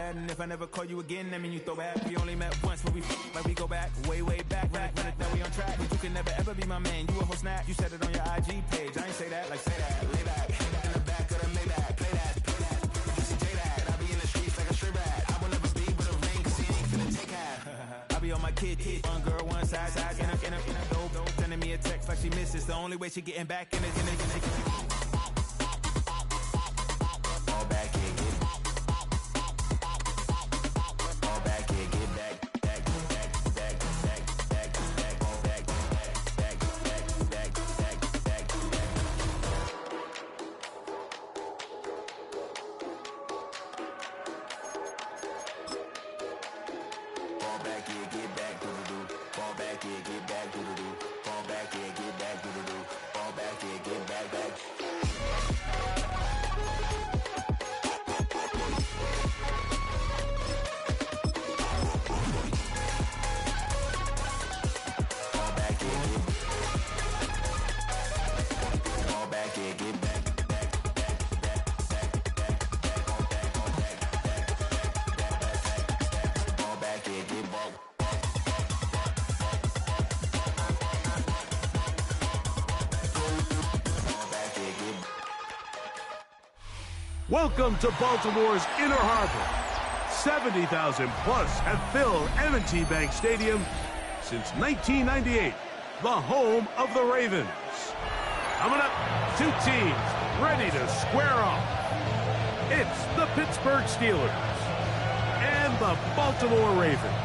bad. And if I never call you again, I mean you throw back. We only met once, but we like we go back, way back. Run it, now we on track. But you can never ever be my man. You a whole snap. You said it on your IG page. I ain't say that, like say that. Lay back, in the back of the Maybach. Play that. You see J that. I be in the streets like a straight rat. I will never be with a ring, 'cause he ain't finna take half. I be on my kid. One girl, one side, in a dope. Sending me a text like she misses. The only way she getting back in it. Welcome to Baltimore's Inner Harbor. 70,000 plus have filled M&T Bank Stadium since 1998, the home of the Ravens. Coming up, two teams ready to square off. It's the Pittsburgh Steelers and the Baltimore Ravens.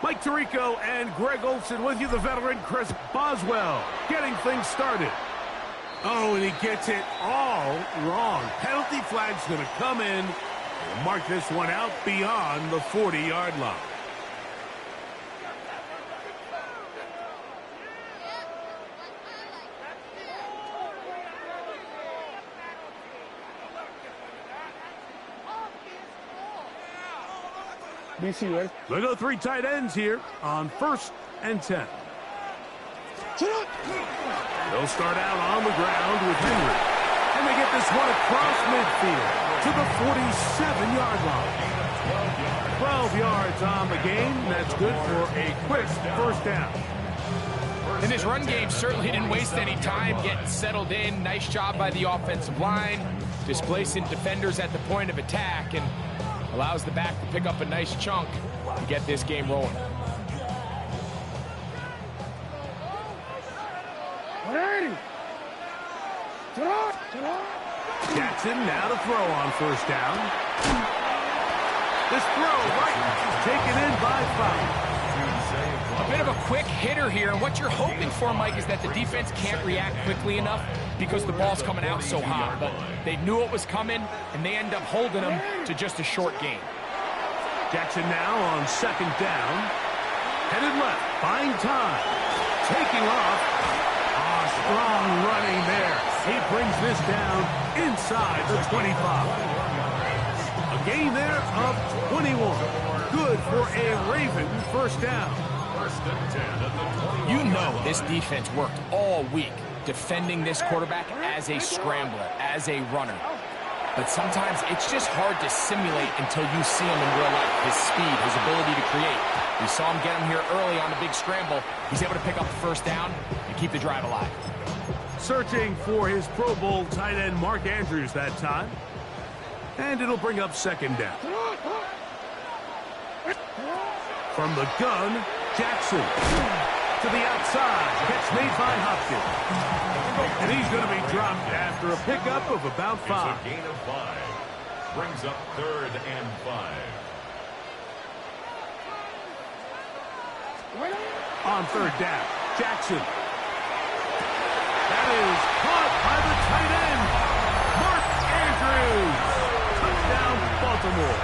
Mike Tirico and Greg Olsen with you, the veteran Chris Boswell, getting things started. Oh, and he gets it all wrong. Penalty flag's going to come in and mark this one out beyond the 40-yard line. They go three tight ends here on 1st and 10. They'll start out on the ground with Henry. And they get this one across midfield to the 47-yard line. 12 yards on the game. That's good for a quick first down. And his run game certainly didn't waste any time getting settled in. Nice job by the offensive line, displacing defenders at the point of attack, and allows the back to pick up a nice chunk to get this game rolling. Jackson now to throw on 1st down. This throw right taken in by Fowler. A bit of a quick hitter here, and what you're hoping for, Mike, is that the defense can't react quickly enough because the ball's coming out so hot. But they knew it was coming, and they end up holding them to just a short gain. Jackson now on 2nd down. Headed left, buying time. Taking off. Strong running there. He brings this down inside the 25. A gain there of 21. Good for a Raven 1st down. You know this defense worked all week defending this quarterback as a scrambler, as a runner. But sometimes it's just hard to simulate until you see him in real life. His speed, his ability to create. We saw him get him here early on a big scramble. He's able to pick up the 1st down and keep the drive alive. Searching for his Pro Bowl tight end Mark Andrews that time. And it'll bring up 2nd down. From the gun, Jackson to the outside. Catch made by Hopkins. And he's going to be dropped after a pickup of about 5. It's a gain of 5. Brings up 3rd and 5. On 3rd down, Jackson. That is caught by the tight end, Mark Andrews. Touchdown, Baltimore.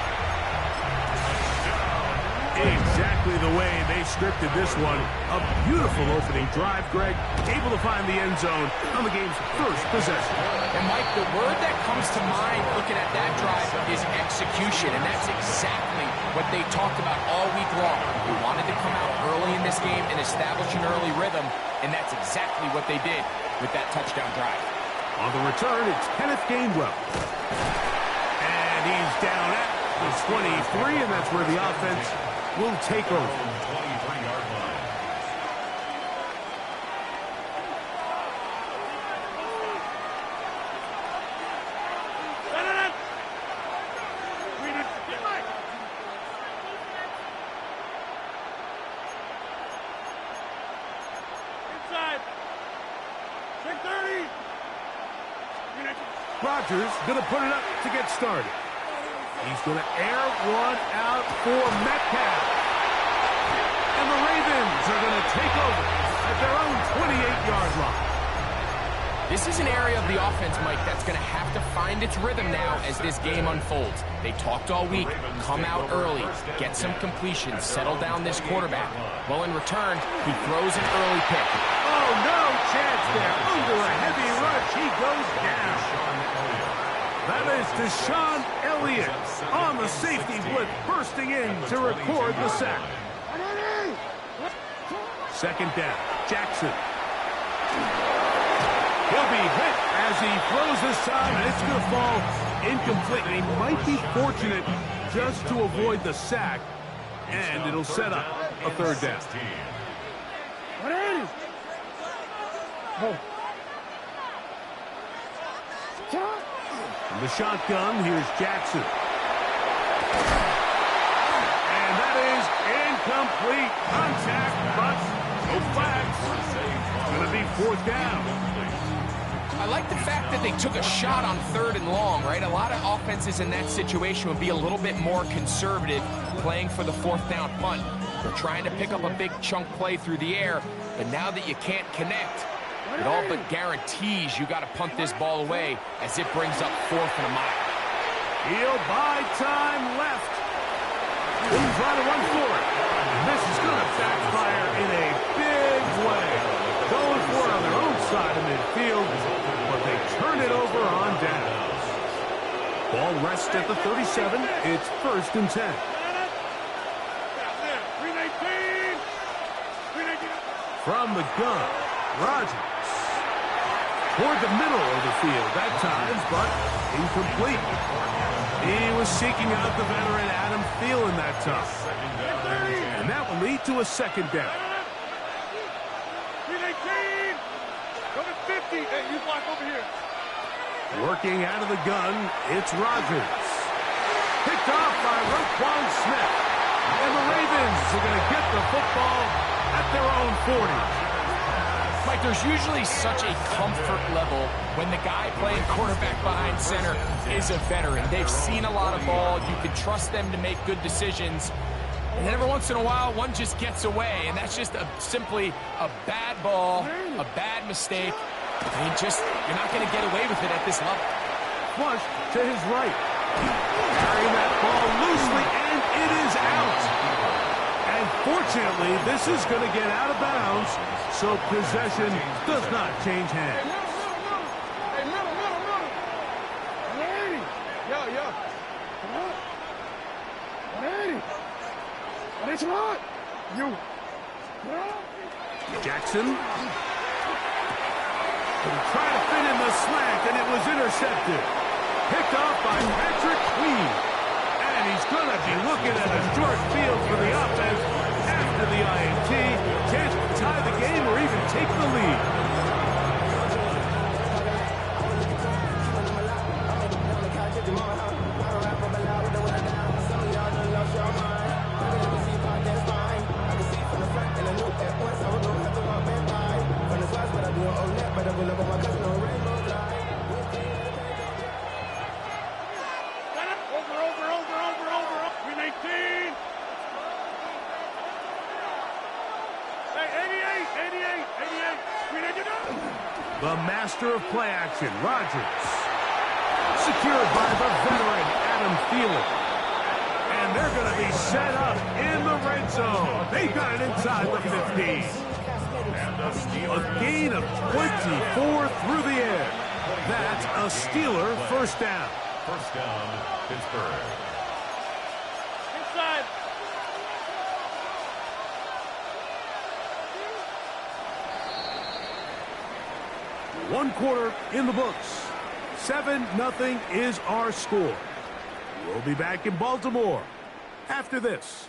Exactly the way they scripted this one. A beautiful opening drive, Greg. Able to find the end zone on the game's first possession. And, Mike, the word that comes to mind looking at that drive is execution, and that's exactly what they talked about all week long. They wanted to come out early in this game and establish an early rhythm, and that's exactly what they did with that touchdown drive. On the return, it's Kenneth Gainwell. And he's down at the 23, and that's where the offense will take over. 23-yard line. Rodgers going to put it up to get started. He's going to air one out for Metcalf. And the Ravens are going to take over at their own 28-yard line. This is an area of the offense, Mike, that's going to have to find its rhythm now as this game unfolds. They talked all week, come out early, get some completions, settle down this quarterback. Well, in return, he throws an early pick. Oh, no chance there. Under a heavy rush, he goes down. That is Deshaun Elliott on the safety blitz, bursting in to record the sack. 2nd down, Jackson. He'll be hit as he throws this time, and it's going to fall incomplete. He might be fortunate just to avoid the sack, and it'll set up a 3rd down. From the shotgun, here's Jackson. And that is incomplete. Contact, but no flags. It's going to be 4th down. I like the fact that they took a shot on 3rd and long, right? A lot of offenses in that situation would be a little bit more conservative playing for the 4th down punt. They're trying to pick up a big chunk play through the air, but now that you can't connect, it all but guarantees you got to punt this ball away as it brings up 4th and a mile. He'll buy time left. He's trying to run for it. And this is going to backfire in a big way. Going for it on their own side of midfield, but they turn it over on downs. Ball rests at the 37. It's 1st and 10. From the gun, Rodgers. Toward the middle of the field that time, but incomplete. He was seeking out the veteran Adam Thielen that time. And that will lead to a 2nd down. Working out of the gun, it's Rodgers. Picked off by Roquan Smith. And the Ravens are going to get the football at their own 40. Mike, there's usually such a comfort level when the guy playing quarterback behind center is a veteran. They've seen a lot of ball. You can trust them to make good decisions. And then every once in a while, one just gets away, and that's just simply a bad ball, a bad mistake. I mean, you're not going to get away with it at this level. Flush to his right. Carrying that ball loosely, and it is out. And fortunately, this is going to get out of bounds, so possession does not change hands. Jackson. Trying to fit in the slant, and it was intercepted. Picked off by Patrick Queen. And he's going to be looking at a short field for the offense after the INT. Chance to tie the game or even take the lead. master of play action, Rodgers. Secured by the veteran, Adam Thielen. And they're going to be set up in the red zone. They've got it inside the 15. A gain of 24 through the air. That's a Steeler first down. First down, Pittsburgh. Inside. One quarter in the books. 7-0 is our score. We'll be back in Baltimore after this.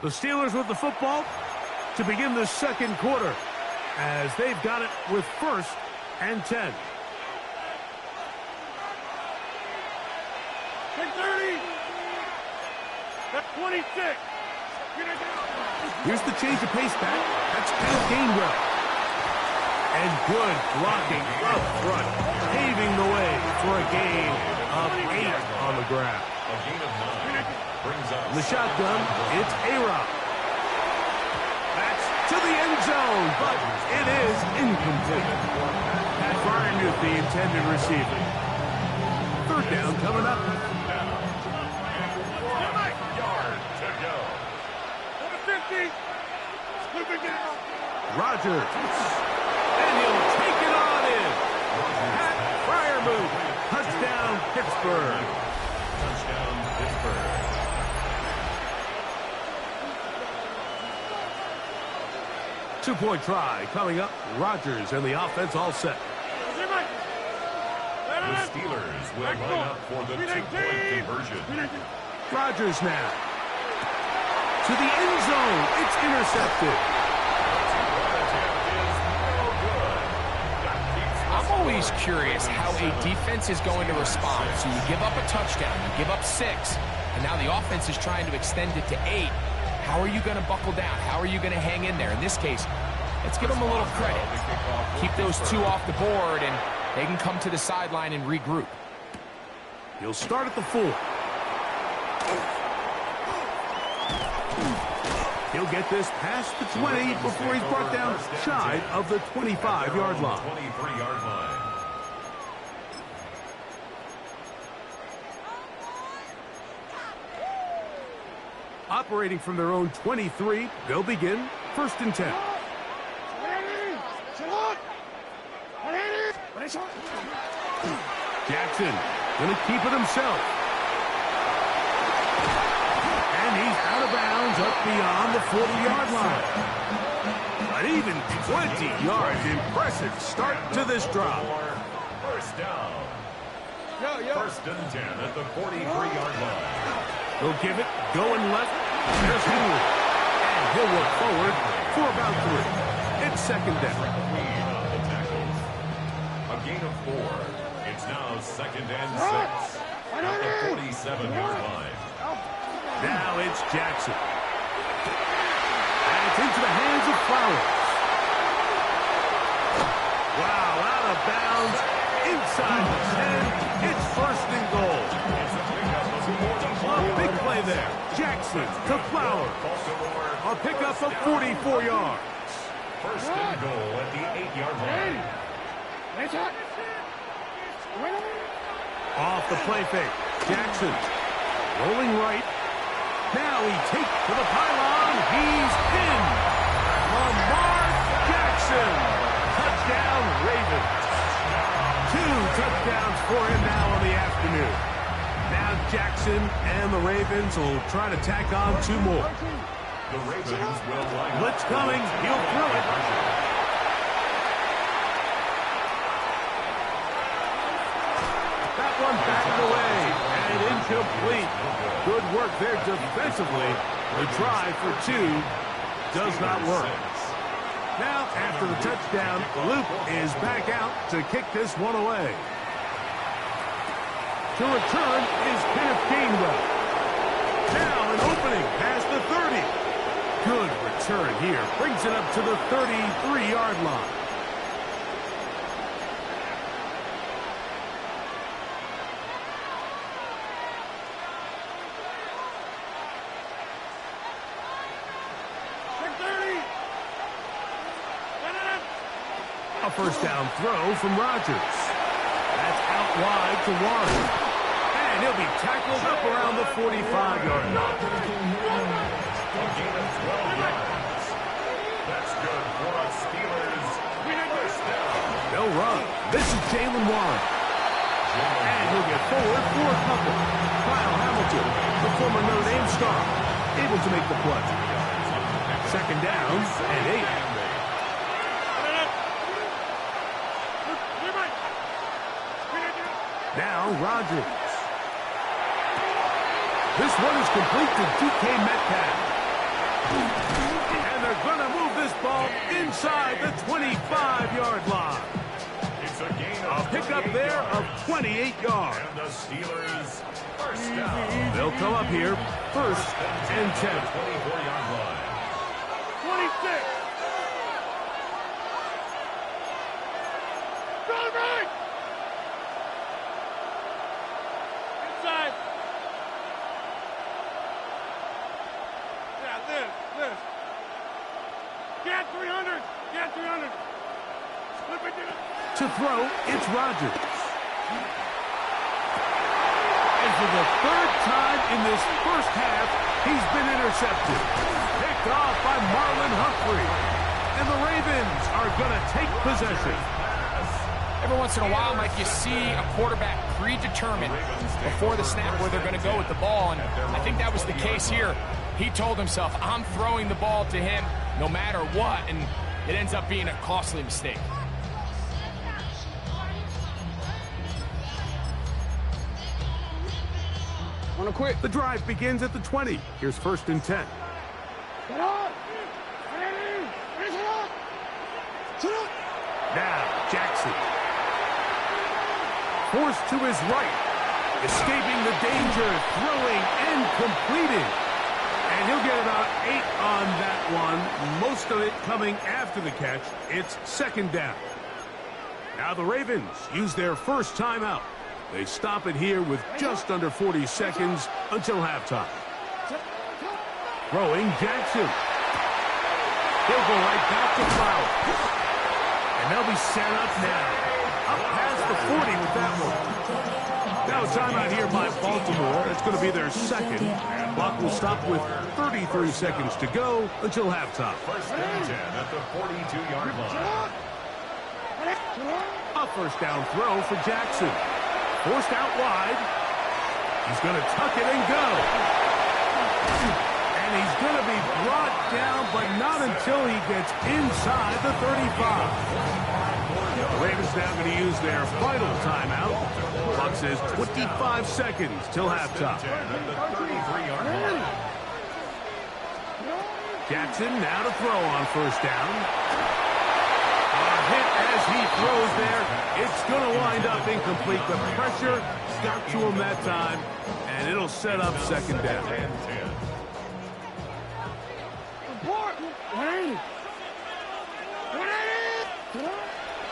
The Steelers with the football to begin the second quarter as they've got it with 1st and 10. 30. That's 26. Here's the change of pace back. That's Kenneth Gainwell. And good blocking up front, paving the way for a gain of 8 on the ground. A gain of 9 brings up In the shotgun, it's A-Rob. That's to the end zone, but it is incomplete. Pat Freiermuth, the intended receiver. 3rd down coming up. 1 yard to go. Over 50. Scooping down. Rodgers. And he'll take it on in. Pat Freiermuth. Touchdown, Pittsburgh. Touchdown, Pittsburgh. Two-point try coming up. Rodgers and the offense all set. The Steelers will line up for the 2-point conversion. Rodgers now. To the end zone. It's intercepted. I'm always curious how a defense is going to respond. So you give up a touchdown, you give up 6, and now the offense is trying to extend it to 8. How are you going to buckle down? How are you going to hang in there? In this case, let's give them a little credit. Keep those 2 off the board, and they can come to the sideline and regroup. He'll start at the 4. He'll get this past the 20 before he's brought down shy of the 25-yard line. 23-yard line. Operating from their own 23, they'll begin 1st and 10. Jackson going to keep it himself. And he's out of bounds up beyond the 40-yard line. An even 20 yards. Impressive start to this drive. First down. First and 10 at the 43-yard line. He'll give it, going left. There's Henry. And he'll work forward for about 3. It's 2nd down. A gain of 4. It's now 2nd and 6 at the 47-yard line. Now it's Jackson. And it's into the hands of Flowers. Wow, out of bounds, inside the 10. It's 1st and goal. A big play there. Jackson to Flowers. A pickup of 44 yards. 1st and goal at the 8-yard line. Off the play fake. Jackson rolling right. Now he takes to the pylon. He's in. Lamar Jackson. Touchdown, Ravens. 2 touchdowns for him now on the afternoon. Now Jackson and the Ravens will try to tack on 2 more. The Ravens will line up. Blitz coming. He'll throw it. That one backed away and incomplete. Good work there defensively. The try for 2 does not work. Now, after the touchdown, Luke is back out to kick this one away. To return is Kenneth Gainwell. Now an opening past the 30. Good return here. Brings it up to the 33-yard line. first down throw from Rodgers. That's out wide to Warren. And he'll be tackled up around the 45-yard line. A gain of 12 yards. That's good for a Steelers first down. They'll run. This is Jaylen Warren. And he'll get forward for a couple. Kyle Hamilton, the former Notre Dame star, able to make the play. Second down and 8. Now Rodgers. This one is complete to DK Metcalf. And they're going to move this ball inside the 25-yard line. It's a gain A of pickup there of 28 yards. And the Steelers first down. They'll come up here first and 10. 24-yard line. 26. Go right. Inside. Yeah, this. Get 300. Get 300. Slip it in. To throw, it's Rodgers. And for the third time in this first half, he's been intercepted. Picked off by Marlon Humphrey. And the Ravens are going to take possession. Every once in a while, Mike, you see a quarterback predetermined before the snap where they're going to go with the ball, and I think that was the case here. He told himself, I'm throwing the ball to him no matter what, and it ends up being a costly mistake. On a quick, the drive begins at the 20. Here's first and 10. Now, Jackson. Forced to his right. Escaping the danger, throwing and completing. And he'll get about 8 on that one. Most of it coming after the catch. It's second down. Now the Ravens use their first timeout. They stop it here with just under 40 seconds until halftime. Throwing Jackson. He'll go right back to Flowers. And they'll be set up now. Up past the 40 with that one. Now a timeout here by Baltimore. It's going to be their second. Clock will stop with 33 seconds to go until halftime. First and 10 at the 42-yard line. A first down throw for Jackson. Forced out wide. He's going to tuck it and go. And he's going to be brought down, but not until he gets inside the 35. The Ravens now going to use their final timeout. Clock says 25 seconds till halftime. At the 33-yard line. Jackson now to throw on first down. A hit as he throws there. It's going to wind up incomplete. The pressure got to him that time, and it'll set up second down.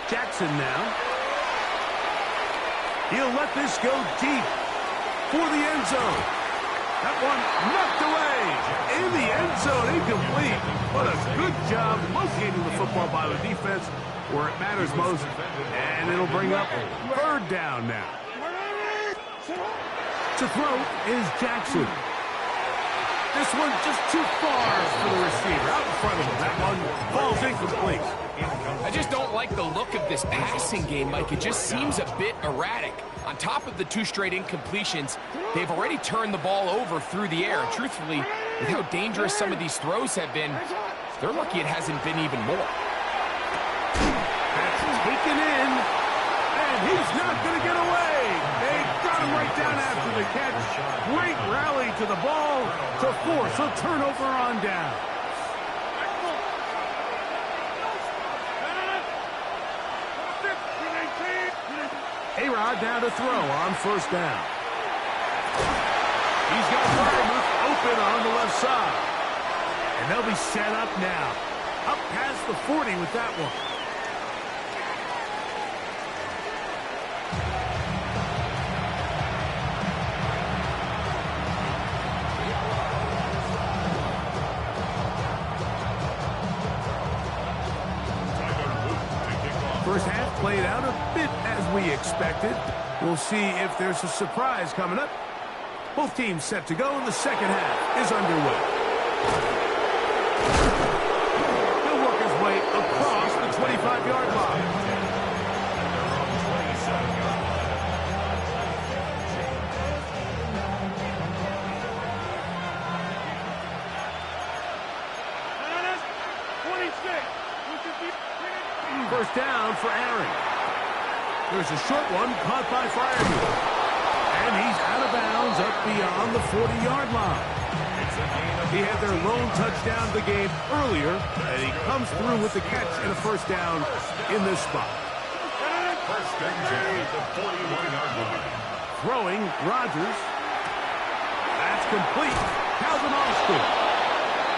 Jackson now. He'll let this go deep for the end zone. That one knocked away in the end zone, incomplete. What a good job locating the football by the defense where it matters most. And it'll bring up third down now. To throw is Jackson. This one just too far for the receiver. Out in front of him. That one falls incomplete. I just don't like the look of this passing game, Mike. It just seems a bit erratic. On top of the 2 straight incompletions, they've already turned the ball over through the air. And truthfully, with how dangerous some of these throws have been, they're lucky it hasn't been even more. That's taken in, and he's not going to get away. They got him right down after the catch. Great rally to the ball to force a turnover on down. A-Rod now to throw on first down. He's got Freiermuth open on the left side. And they'll be set up now. Up past the 40 with that one. out a bit as we expected. We'll see if there's a surprise coming up. Both teams set to go, and the second half is underway. He'll work his way across the 25-yard line. First down for Aaron. There's a short one caught by Freiermuth. And he's out of bounds up beyond the 40-yard line. He had their lone touchdown of the game earlier, and he comes through with the catch and a first down in this spot. First and 10 at the 41-yard line. Throwing, Rodgers. That's complete. Calvin Austin.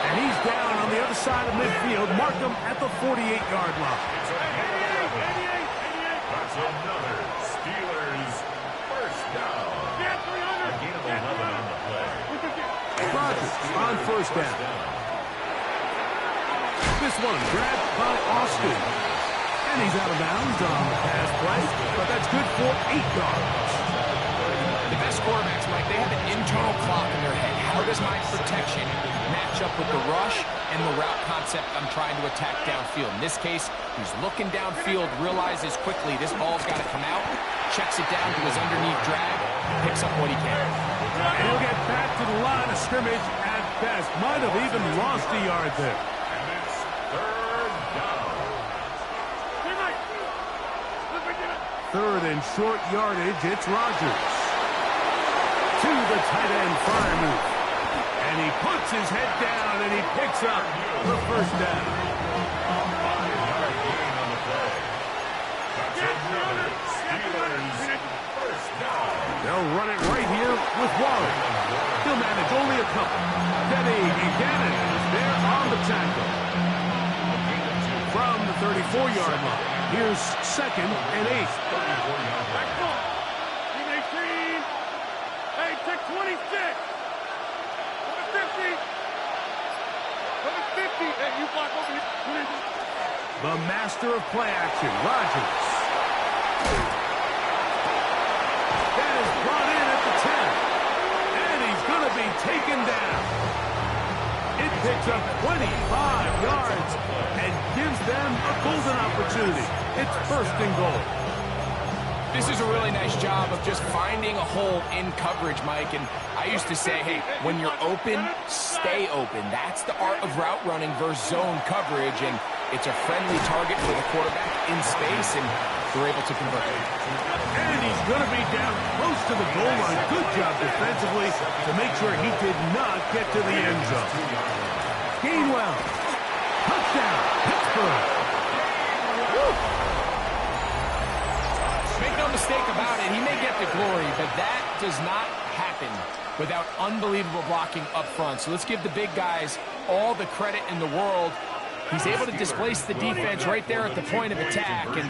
And he's down on the other side of midfield. Mark him at the 48-yard line. That's another Steelers first down. A gain of 11 on the play. Rodgers on first down. This one grabbed by Austin. And he's out of bounds on the pass play, but that's good for 8 yards. The best quarterbacks, Mike, they have an internal clock in their head. How does my protection match up with the rush and the route concept I'm trying to attack downfield? In this case, he's looking downfield, realizes quickly this ball's got to come out, checks it down to his underneath drag, picks up what he can. And he'll get back to the line of scrimmage at best. Might have even lost a yard there. And it's third down. Third and short yardage, it's Rodgers. To the tight end, Freiermuth. And he puts his head down and he picks up the first down. 5-yard gain on the play. That's another Steelers first down. They'll run it right here with Warren. He'll manage only a couple. Denny Buchanan is there on the tackle. From the 34-yard line, here's second and 8. 34-yard line. Hey, check 26. Number 50. Number 50. Hey, you block over here. The master of play action, Rodgers. That is brought in at the 10. And he's going to be taken down. It picks up 25 yards and gives them a golden opportunity. It's first and goal. This is a really nice job of just finding a hole in coverage, Mike. And I used to say, hey, when you're open, stay open. That's the art of route running versus zone coverage. And it's a friendly target for the quarterback in space, and they're able to convert it. And he's going to be down close to the goal line. Good job defensively to make sure he did not get to the end zone. Gainwell. Touchdown, Pittsburgh. Make no mistake about it, he may get the glory, but that does not happen without unbelievable blocking up front. So let's give the big guys all the credit in the world. He's able to displace the defense right there at the point of attack, and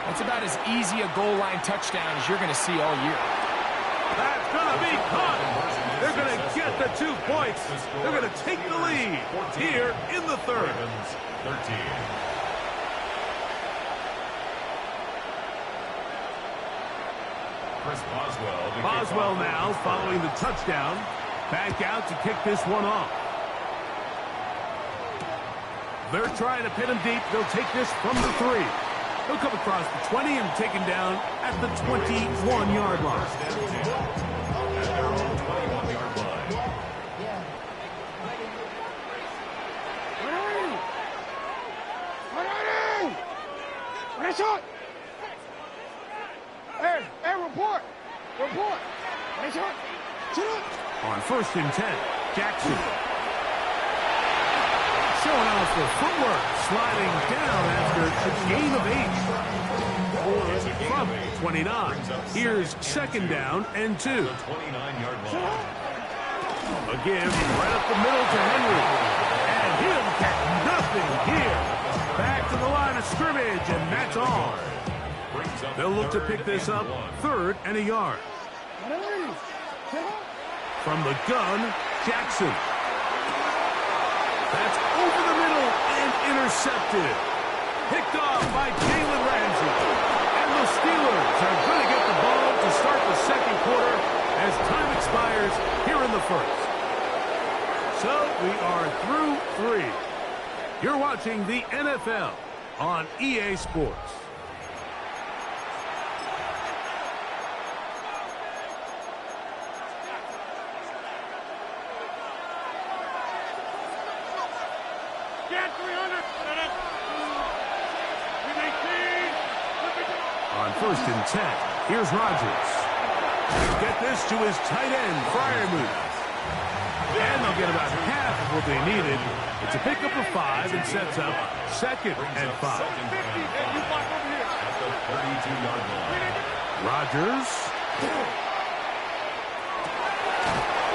that's about as easy a goal line touchdown as you're going to see all year. That's going to be caught. They're going to get the 2 points. They're going to take the lead here in the third. 13. Chris Boswell now following the touchdown. Back out to kick this one off. They're trying to pin him deep. They'll take this from the 3. He'll come across the 20 and taken down at the 21-yard line. At their own 21-yard line. Nice shot. Hey, report. Nice shot. Sit up. On first and 10, Jackson. Showing off the footwork, sliding down after a gain of 8. From 29. Here's second down and 2. 29-yard line. Again, right up the middle to Henry. And he'll get nothing here. Back to the line of scrimmage, and that's all. They'll look to pick this up, third and a yard. From the gun, Jackson. That's over the middle and intercepted. Picked off by Jalen Ramsey. And are through 3. You're watching the NFL on EA Sports. Get 300. On 1st and 10, here's Rodgers. Get this to his tight end, Freiermuth. And they'll get about half of what they needed. It's a pickup of 5 and sets up 2nd and 5. At the 32-yard line. Rodgers.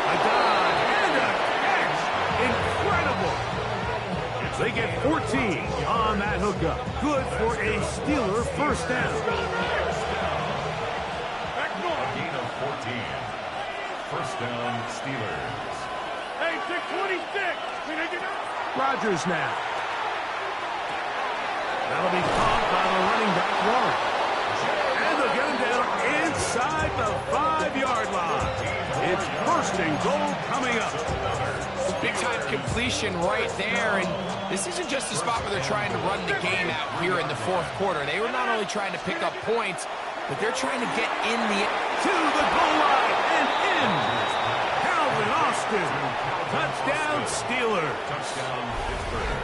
A dive and a catch. Incredible. They get 14 on that hookup. Good for a Steeler first down. A gain of 14. First down, Steelers. Hey, 626. Rodgers now. That'll be caught by the running back, Warren. And they'll get him down inside the 5-yard line. It's 1st and goal coming up. Big-time completion right there, and this isn't just a spot where they're trying to run the game out here in the 4th quarter. They were not only trying to pick up points, but they're trying to get in the... To the goal line and in. Calvin Austin. Touchdown, Steelers. Touchdown, Pittsburgh.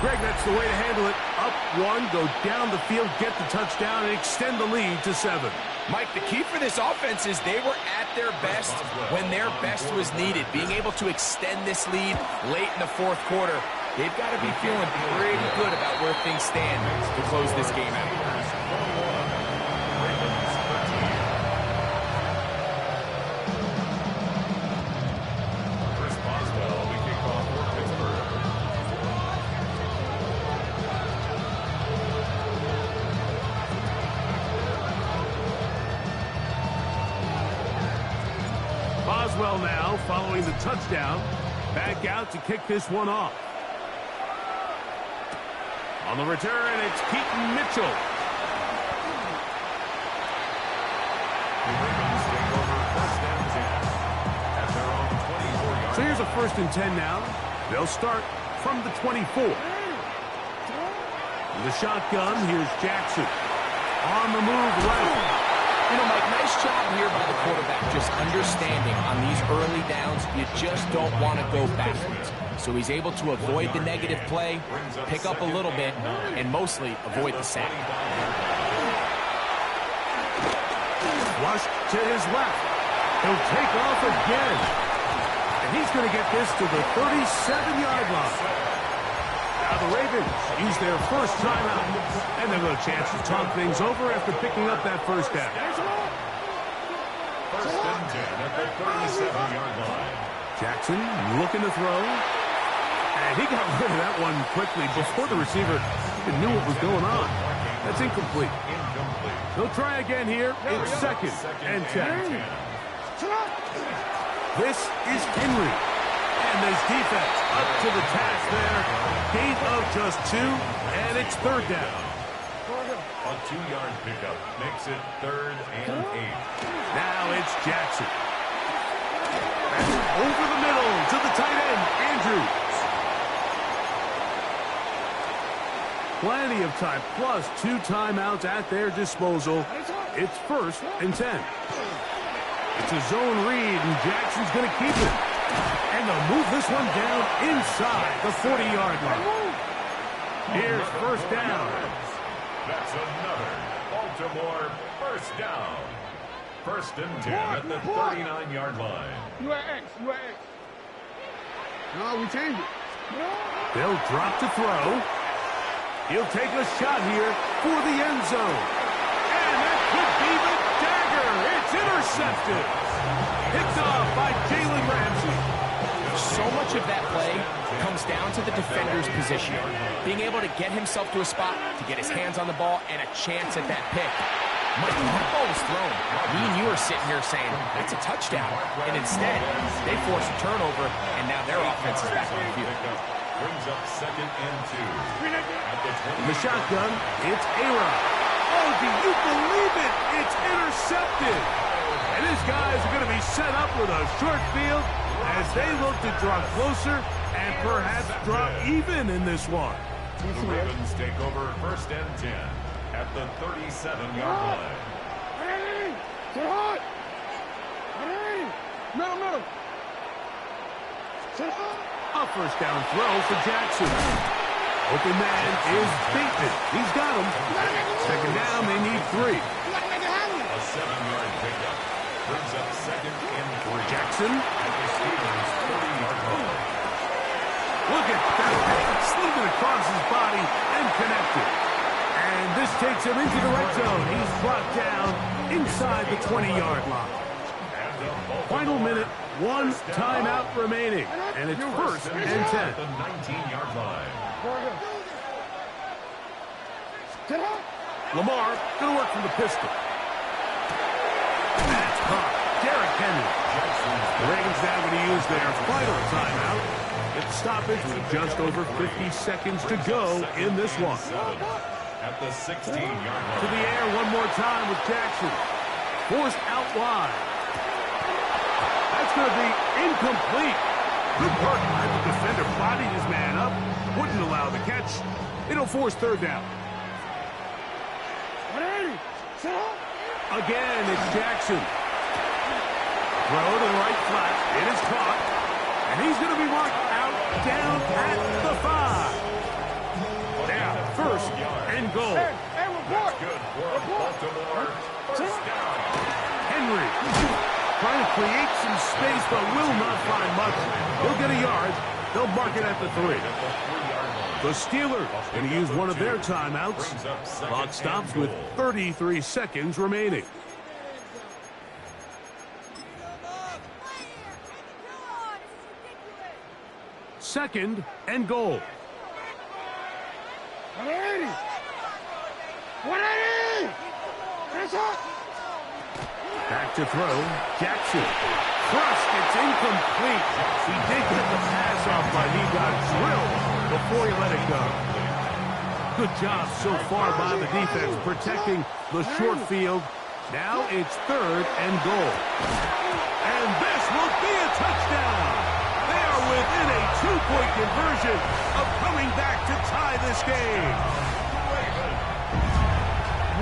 Greg, that's the way to handle it. Up 1, go down the field, get the touchdown, and extend the lead to 7. Mike, the key for this offense is they were at their best when their best was needed. Being able to extend this lead late in the 4th quarter, they've got to be feeling pretty good about where things stand to close this game out. Chris Boswell, the kickoff for Pittsburgh. Boswell now, following the touchdown, back out to kick this one off. On the return, it's Keaton Mitchell. The Ravens take over 1st and 10 at their own 24-yard. So here's a 1st and 10 now. They'll start from the 24. In the shotgun, here's Jackson. On the move left. You know, Mike, nice job here by the quarterback, just understanding on these early downs, you just don't want to go backwards. So he's able to avoid the negative play, pick up a little bit, and mostly avoid the sack. Flush to his left. He'll take off again. And he's going to get this to the 37-yard line. Now the Ravens use their first timeout, and they've got a chance to talk things over after picking up that first down. 1st and 10 at the 37-yard line. Jackson looking to throw, and he got rid of that one quickly before the receiver even knew what was going on. That's incomplete. Incomplete. They'll try again here. It's 2nd and 10. This is Henry. And this defense up to the task there. Gain of just 2, and it's 3rd down. A 2-yard pickup makes it 3rd and 8. Now it's Jackson. That's over the middle to the tight end, Andrews. Plenty of time, plus 2 timeouts at their disposal. It's 1st and 10. It's a zone read, and Jackson's going to keep it. And they'll move this one down inside the 40-yard line. Here's 1st down. That's another Baltimore first down. 1st and 10 at the 39-yard line. You at X. No, we changed it. They'll drop to throw. He'll take a shot here for the end zone. And that could be the dagger. It's intercepted. Picked off by Jalen Ramsey. So much of that play comes down to the defender's position. Being able to get himself to a spot, to get his hands on the ball, and a chance at that pick. Mike, when that ball was thrown, me and you are sitting here saying, that's a touchdown. And instead, they force a turnover, and now their offense is back on the field. Brings up 2nd and 2. At the 20. In the shotgun, it's A-Rod. Oh, do you believe it? It's intercepted. And his guys are going to be set up with a short field as they look to draw closer and perhaps draw even in this one. The Ravens take over 1st and 10 at the 37-yard line. Sit hot! Middle! Sit hot! A first down throw for Jackson. Open man is Bateman. He's got him. Second down, they need 3. A 7-yard pickup brings up 2nd and 3. Jackson. At the Steelers' 30-yard line. Look at that. Slinging across his body and connected. And this takes him into the red zone. He's brought down inside the 20-yard line. Final minute, 1 timeout remaining. And it's 1st and 10. At the 19-yard line. Lamar going to work from the pistol. That's caught. Derrick Henry. The Ravens now going to use their final timeout. It's stoppage with just over 50 seconds to go in this one. At the 16-yard line. To the air one more time with Jackson. Forced out wide. That's going to be incomplete. Good work by the defender. Bodied his man up. Wouldn't allow the catch. It'll force 3rd down. Again, it's Jackson. Throw to the right flat. It is caught. And he's going to be marked out down at the 5. Now, 1st and goal. That's good for Baltimore. First down. Henry trying to create some space, but will not find much. He'll get a yard. They'll mark it at the 3. The Steelers going to use one of their timeouts. Clock stops with 33 seconds remaining. Second and goal. 180! Back to throw. Jackson. Thrust. It's incomplete. He did get the pass off, but he got drilled before he let it go. Good job so far by the defense protecting the short field. Now it's 3rd and goal. And this will be a touchdown. They are within a 2-point conversion of coming back to tie this game.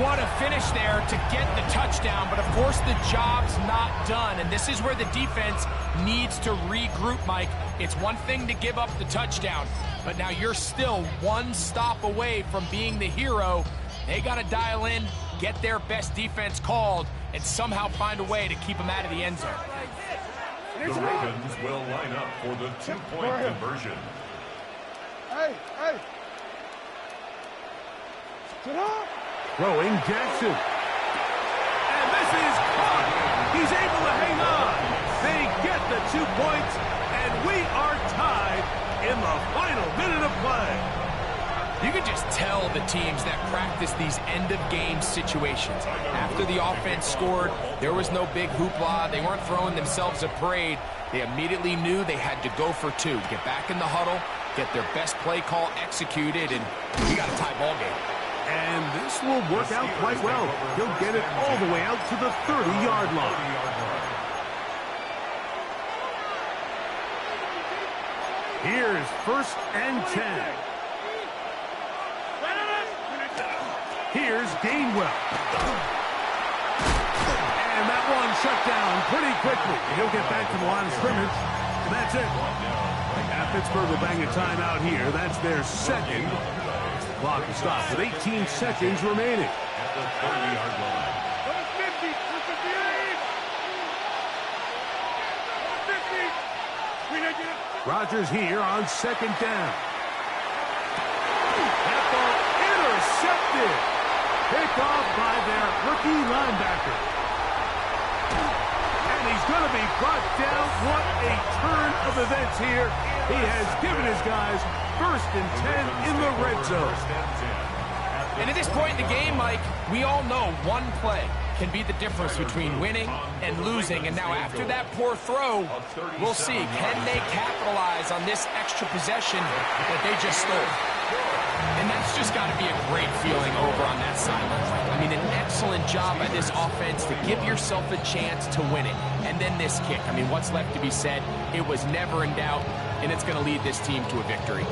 What a finish there to get the touchdown, but of course the job's not done, and this is where the defense needs to regroup, Mike. It's one thing to give up the touchdown, but now you're still one stop away from being the hero. They got to dial in, get their best defense called, and somehow find a way to keep them out of the end zone. The Ravens will line up for the 2-point conversion. Hey! Sit up! Throwing Jackson. And this is caught. He's able to hang on. They get the 2 points, and we are tied in the final minute of play. You could just tell the teams that practice these end-of-game situations. After the offense scored, there was no big hoopla. They weren't throwing themselves a parade. They immediately knew they had to go for 2. Get back in the huddle, get their best play call executed, and we got a tie ball game. And this will work out quite well. He'll get it all the way out to the 30-yard line. Here's 1st and 10. Here's Gainwell. And that one shut down pretty quickly. He'll get back to the line of scrimmage. And that's it. Now Pittsburgh will bang a timeout here. That's their 2nd. Clock is stopped with 18 seconds remaining. At the 30-yard line. Number 50! 50! Rodgers here on 2nd down. That ball intercepted. Picked off by their rookie linebacker. And he's going to be brought down. What a turn of events here. He has given his guys 1st and 10 in the red zone. And at this point in the game, Mike, we all know one play can be the difference between winning and losing. And now after that poor throw, we'll see. Can they capitalize on this extra possession that they just stole? And that's just got to be a great feeling over on that sideline. I mean, an excellent job by this offense to give yourself a chance to win it. And then this kick. I mean, what's left to be said? It was never in doubt, and it's going to lead this team to a victory.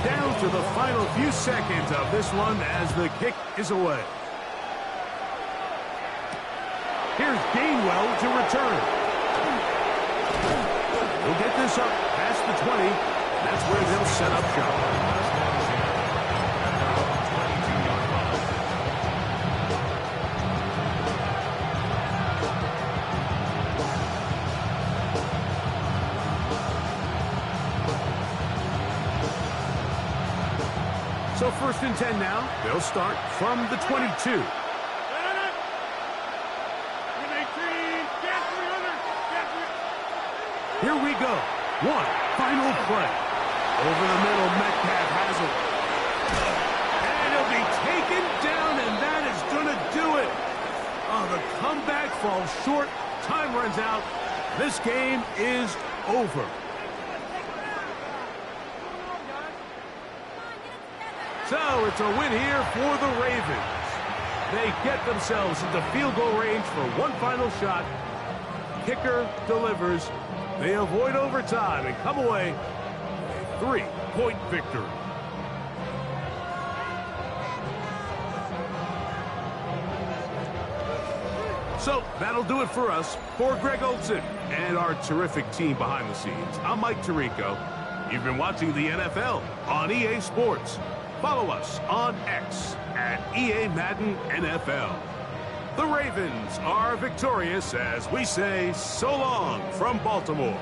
Down to the final few seconds of this one as the kick is away. Here's Gainwell to return. He'll get this up past the 20. That's where they'll set up shop. So 1st and 10 now. They'll start from the 22. Here we go. One final play. Over the middle, Metcalf has it. And he'll be taken down, and that is going to do it. Oh, the comeback falls short. Time runs out. This game is over. So it's a win here for the Ravens. They get themselves into field goal range for one final shot. Kicker delivers. They avoid overtime and come away with a 3-point victory. So that'll do it for us. For Greg Olsen and our terrific team behind the scenes, I'm Mike Tirico. You've been watching the NFL on EA Sports. Follow us on X at EA Madden NFL. The Ravens are victorious as we say so long from Baltimore.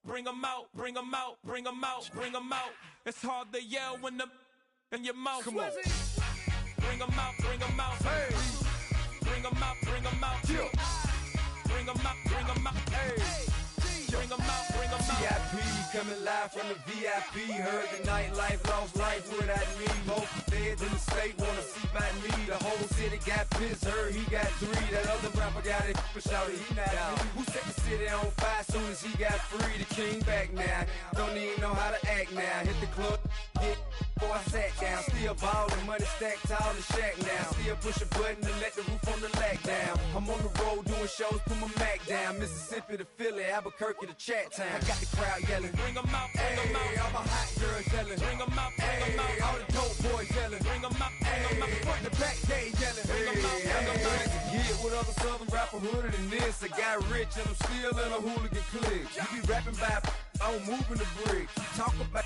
Bring them out, bring them out, bring them out, bring them out. It's hard to yell when the in your mouth. Come on. Bring them out, bring them out. Hey. Bring them out, bring them out. Yeah. Bring them out, bring them out. Hey. Bring them out, bring them out. VIP coming live from the VIP. Heard the nightlife, lost life without me. Both feds in the state wanna see by me. The whole city got pissed, heard he got 3. That other rapper got it, but shouted he not out. Who set the city on fire soon as he got free? The king back now, don't even know how to act now. Hit the club, hit before I sat down. Still ballin', money stacked tall in shack now. Still push a button to let the roof on the lag down. I'm on the road doing shows, put my Mac down. Mississippi to Philly, Albuquerque to Chat Town. I got the crowd yelling, bring them out, bring them out. All my hot girls yelling, bring them out, bring them out. All the dope boys yelling, bring them out, bring them out. Front the back, they yelling, bring them out, bring them out. Get with other southern rapper hooded than this. I got rich and I'm still in a hooligan clique. You be rapping by, I'm moving the bricks. Talk about,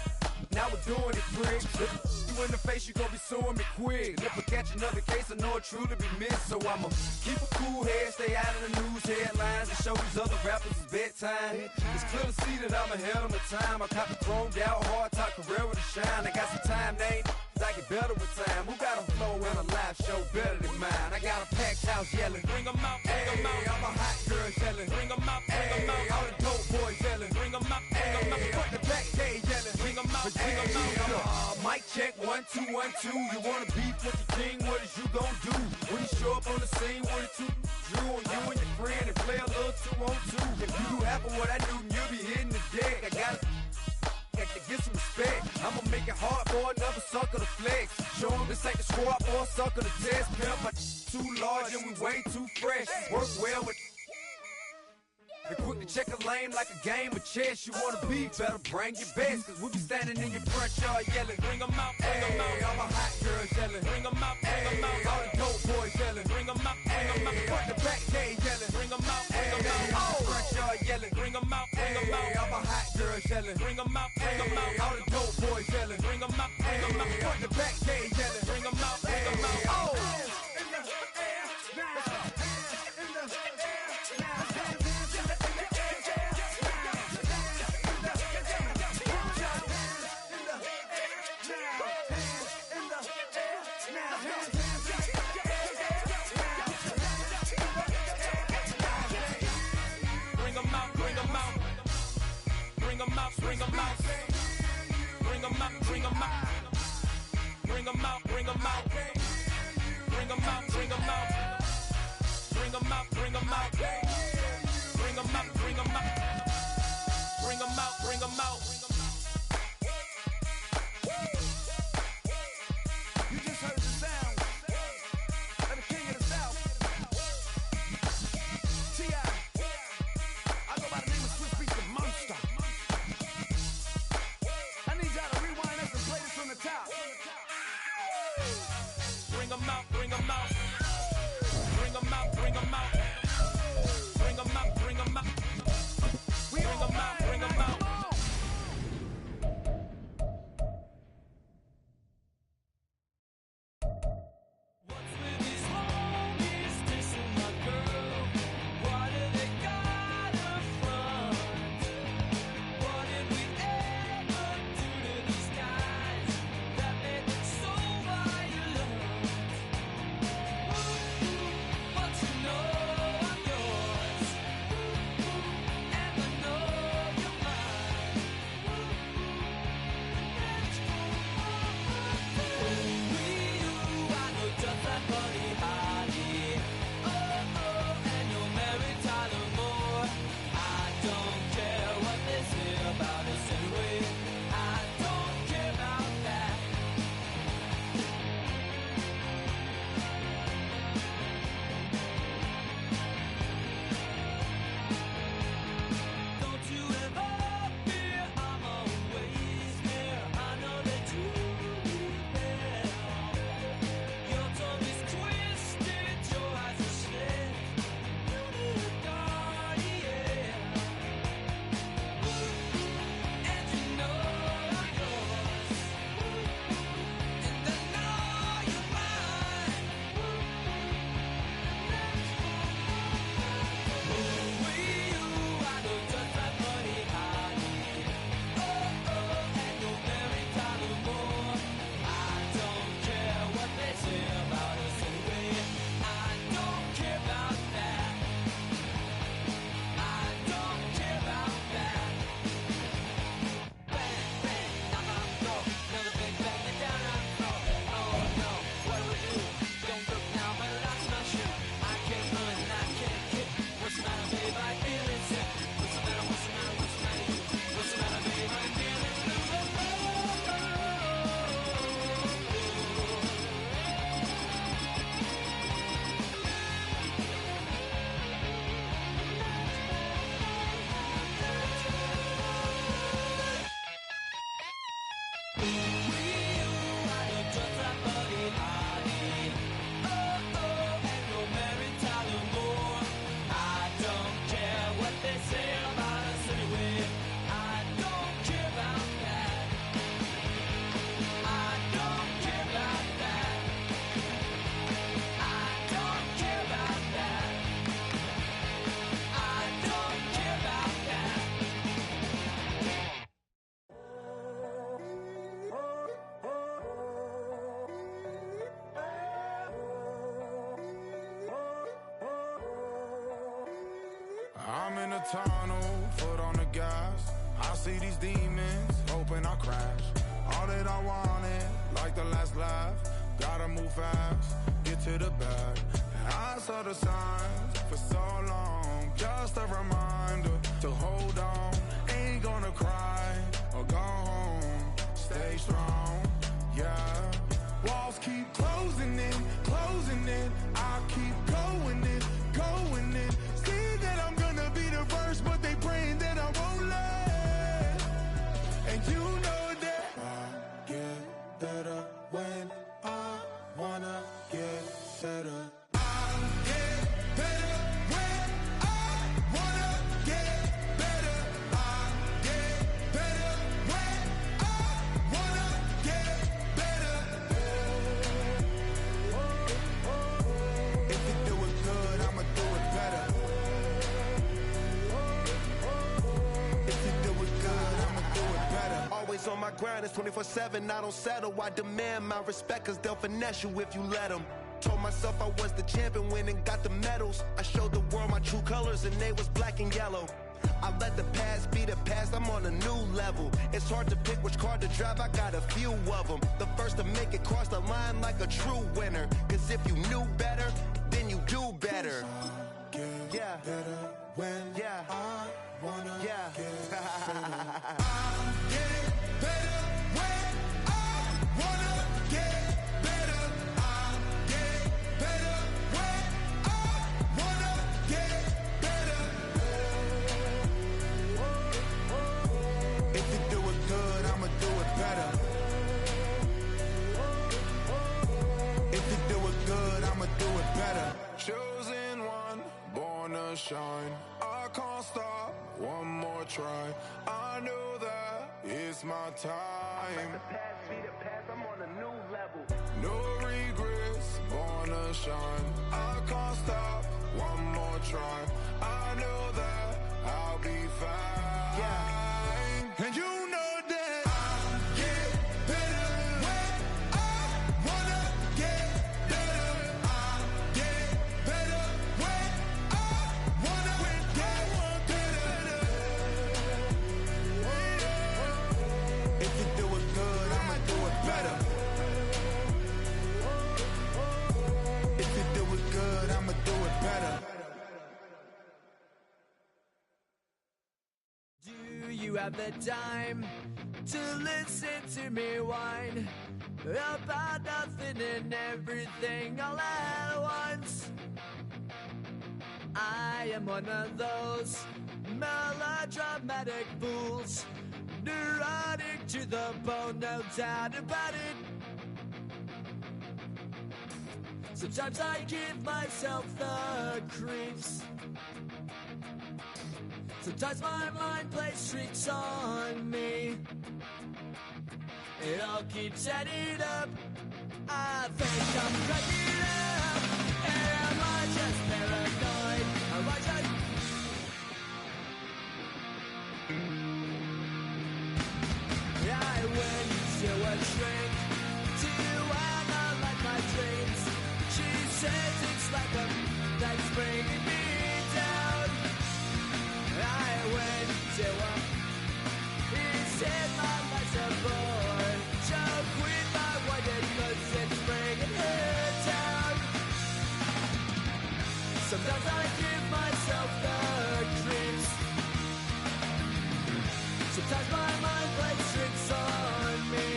now we're doing it, prick. You in the face, you gon' be suing me quick. Never catch another case, I know it truly be missed. So I'ma keep a cool head, stay out of the news headlines, and show these other rappers it's bedtime. It's clear to see that I'm ahead of my time. I caught the chromed out, hard top career with a shine. I got some time, they ain't I get better with time. Who got a flow and a live show better than mine? I got a packed house yelling, bring them out, bring them out. All my hot girls yelling, bring them out, bring them out. All the dope boys yelling, bring them out, bring them out. Front the back, they yelling, bring them out, bring them out. Mic check, 1, 2, 1, 2. You wanna beef with the king? What is you gon' do? When you show up on the scene with a 2 Drew on you and your friend and play a little 2-on-2. If you do half of what I do, you'll be hitting the deck. I gotta get some respect. I'ma make it hard for another sucker to flex. Show them this ain't the squad for a sucker to test. Pimp, my too large and we way too fresh. Work well with and quick to check a lane like a game of chess. You wanna be better, bring your best. Cause we be standing in your front yard yelling, bring them out, bring them out. All my hot girls yelling, bring them out, bring them out. All the dope boys yelling, bring them out, bring them out. Front the back, they yelling, bring them out, bring them out. Front yard yelling, bring them out, bring them out. All my hot girls yelling, bring them out, bring them out. All the dope boys yelling, bring them out, bring them out. Front the back, they yelling, bring them out, bring them out. I'm in a tunnel, foot on the gas. I see these demons, hoping I crash. All that I wanted, like the last laugh. Gotta move fast, get to the bag. And I saw the signs for so long. Just a reminder to hold on. Ain't gonna cry or go home. Stay strong, yeah. Walls keep closing in, closing in. I keep going in, going in. See that I'm gonna be the first, but they praying that I won't let. And you know that I get better when I wanna get better. I get better when I wanna get better. I get better when I wanna get better. my grind, it's 24/7, I don't settle. I demand my respect, cause they'll finesse you if you let them. Told myself I was the champion, went and got the medals. I showed the world my true colors and they was black and yellow. I let the past be the past, I'm on a new level. It's hard to pick which car to drive, I got a few of them. The first to make it cross the line like a true winner. Cause if you knew better, then you do better. Yeah. Better when I wanna get better. I get better when I wanna get better. I get better when I wanna get better. If you do it good, I'ma do it better. If you do it good, I'ma do it better. Chosen one, born to shine. I can't stop, one more try. I know that it's my time. Let the past be the past, I'm on a new level. No regrets, born to shine. I can't stop, one more try. I know that I'll be fine. Yeah. And you know that I get better when I wanna get better. I get better when I wanna get better. If you do it good, I'ma do it better. If you do it good, I'ma do it better. Do you have the time to listen to me whine about nothing and everything all at once? I am one of those melodramatic fools, neurotic to the bone, no doubt about it. Sometimes I give myself the creeps. Sometimes my mind plays tricks on me. It all keeps adding up. I think I'm cracking up. Am I just paranoid? Am I just... I went to a shrink to analyze my dreams. She says it's like a that's bringing me down. I went to a... He said my life's a bore. Joke with my wife because it's bringing her down. Sometimes I give myself the creeps. Sometimes my mind plays tricks on me.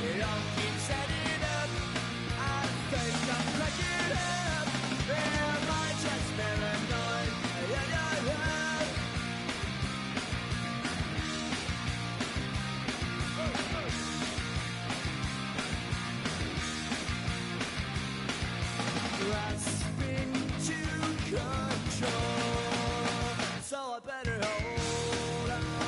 It all keeps adding up. I think I'm cracking up. Am I just paranoid? Yeah, yeah, yeah. Grasping to control, so I better hold on.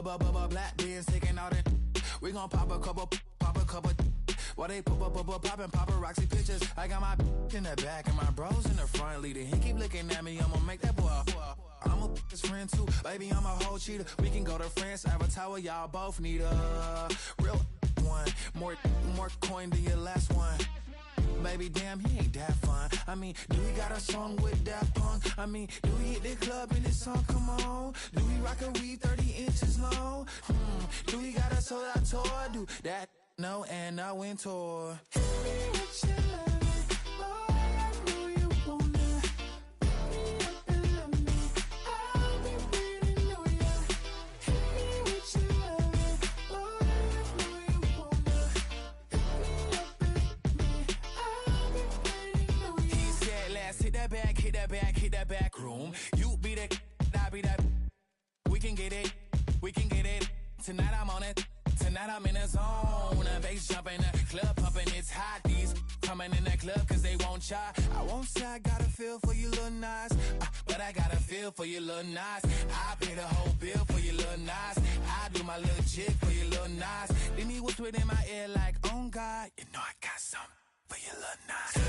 Black beers taking all that. We gon' pop a couple. While they poppin' paparazzi pictures. I got my in the back and my bros in the front leading. He keep looking at me, I'ma make that boy. I'm a his friend too, baby, I'm a whole cheater. We can go to France, Avatar, y'all both need a real one. More coin than your last one. Baby, damn, he ain't that fun. I mean, do he got a song with Daft Punk? I mean, do he hit the club in this song? Come on. Do he rock a weave 30 inches long? Do he got a sold out tour? Do that? No, and I went tour. Hit that back room. You be the, I be that. We can get it. Tonight I'm on it. Tonight I'm in a zone. A bass jumping, a club pumping, it's hot. These coming in that club cause they won't try. I won't say I got a feel for you little Nas, but I got a feel for you little Nas. I pay the whole bill for you little Nas. I do my little jig for you little Nas. Then he whisper in my ear like, oh God, you know I got something for you little Nas.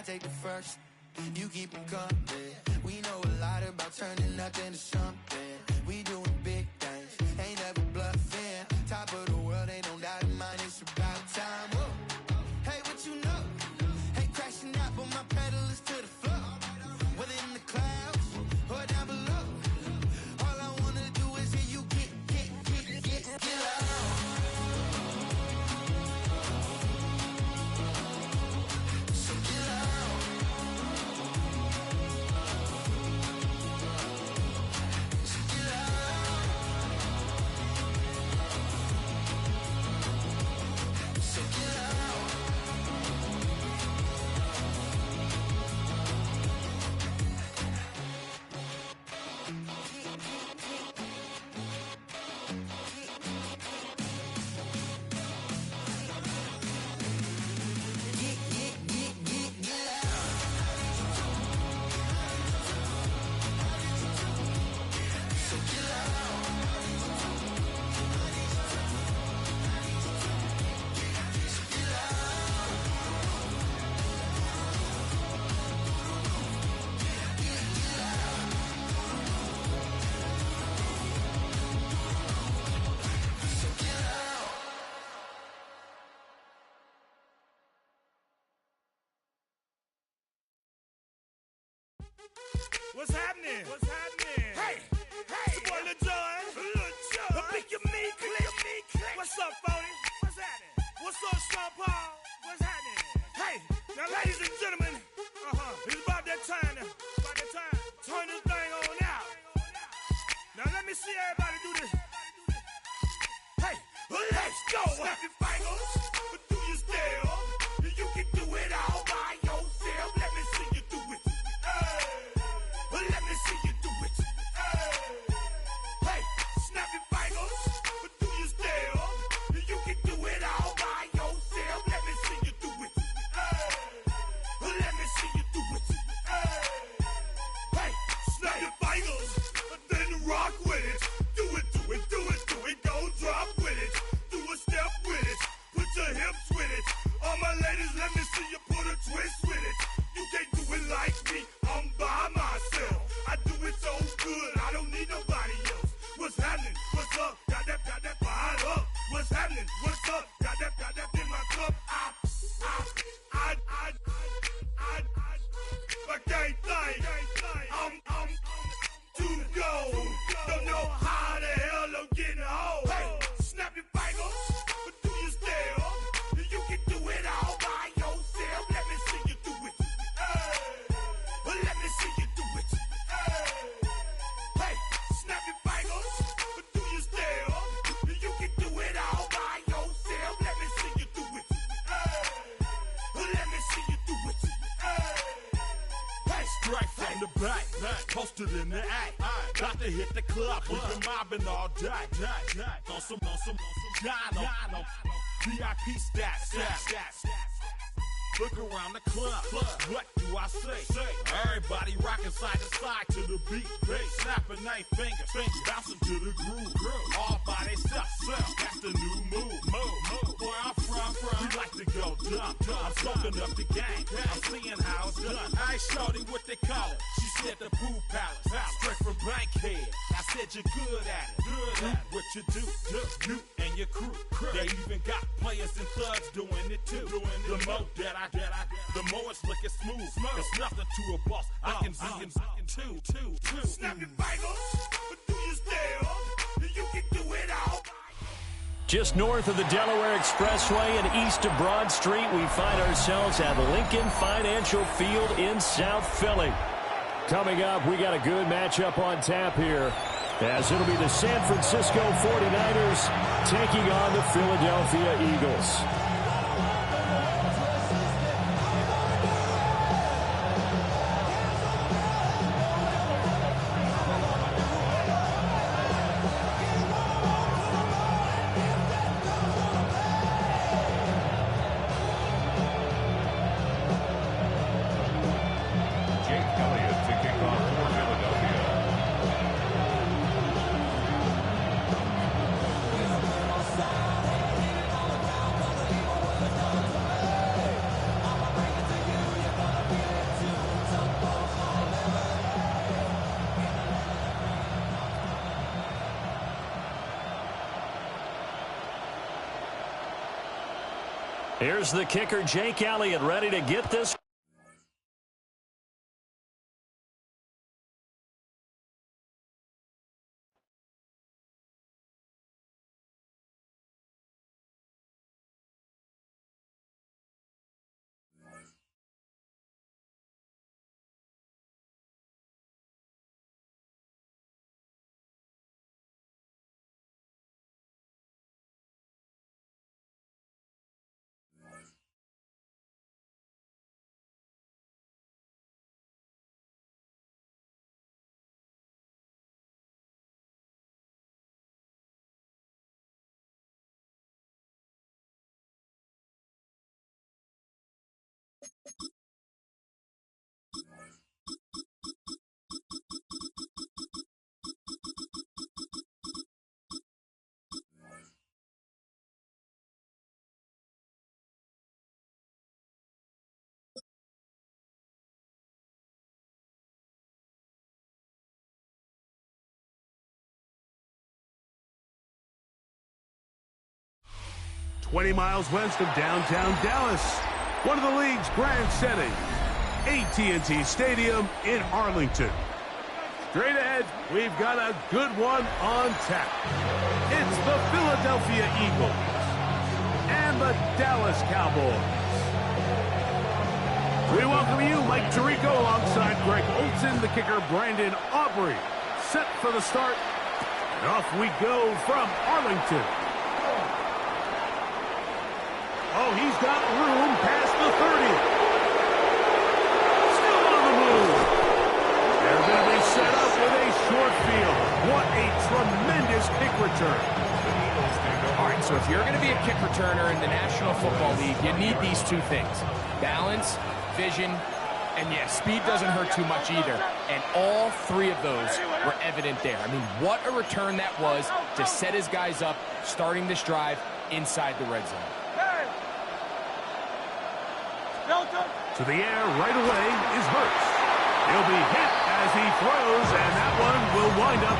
Take the first, you keep them coming. We know a lot about turning nothing to something. We doing big things, ain't never bluffing. Top of the world, ain't no doubt in mine, it's about time. Whoa. Hey, what you know? Hey, crashing out, but my pedal is to the floor. Whether in the clouds or down below. All I wanna do is hear you get loud. So get out. What's happening? What's happening? Hey, it's your boy Lil Jon. The Pick Your Me Click. What's up, Phony? What's happening? What's up, Sean Paul? What's happening? Hey, now ladies and gentlemen, it's about that time. Turn this thing on out. Now let me see everybody do this. Hey, let's go. Snap your fingers, do your step. You can do it all by yourself. Let me see you do it. Let me see you do it. Hey, snap your fingers, do your step. You can do it all by yourself. Let me see you do it. Let me see you do it. Hey, snap your fingers, then rock with it. Do it, go drop with it. Do a step with it, put your hips with it. All my ladies, let me see you put a twist with it. You can't do it like me, I'm by myself. I do it so good, I don't need nobody else. What's happening? What's up? Got that fired up. What's happening? What's up? Got that in my cup. I can't think. I'm to go. Don't know how the hell I'm getting home. Hey, snap your fingers, do your step. You can do it all by yourself. Let me see you do it. Let me see you do it. Hey, snap your fingers, do your step. You can do it all by yourself. Let me see you do it. Let me see you do it. Hey, straight from the back, posted in the act. Got to hit the club, we've been mobbing all day. On some Dino, VIP stats. Look around the club, what do I say? Everybody rocking side to side to the beat. Snapping their fingers, bouncing to the groove. All by themselves, that's the new move. Where I'm from, we like to go dumb. I'm soaking up the game, I'm seeing how it's done. I ain't shorty what they call it. She said the Pool Palace, straight from Bankhead. I said you're good at it. What you do, you and your crew. They even got players and thugs doing it too. The more that the more it's looking smooth. It's nothing to a boss. I can see him too. Snap your fingers, do your step. You can do it all. Just north of the Delaware Expressway and east of Broad Street, we find ourselves at Lincoln Financial Field in South Philly. Coming up, we got a good matchup on tap here, as it'll be the San Francisco 49ers taking on the Philadelphia Eagles. Here's the kicker, Jake Elliott, ready to get this. $20 miles west of downtown Dallas, one of the league's grand settings, AT&T Stadium in Arlington. Straight ahead, we've got a good one on tap. It's the Philadelphia Eagles and the Dallas Cowboys. We welcome you, Mike Tirico, alongside Greg Olson, the kicker, Brandon Aubrey. Set for the start, and off we go from Arlington. Oh, he's got room past the 30. Still on the move. They're going to be set up with a short field. What a tremendous kick return. All right, so if you're going to be a kick returner in the National Football League, you need these two things. Balance, vision, and yeah, speed doesn't hurt too much either. And all three of those were evident there. I mean, what a return that was to set his guys up, starting this drive inside the red zone. To the air right away is Hurts. He'll be hit as he throws, and that one will wind up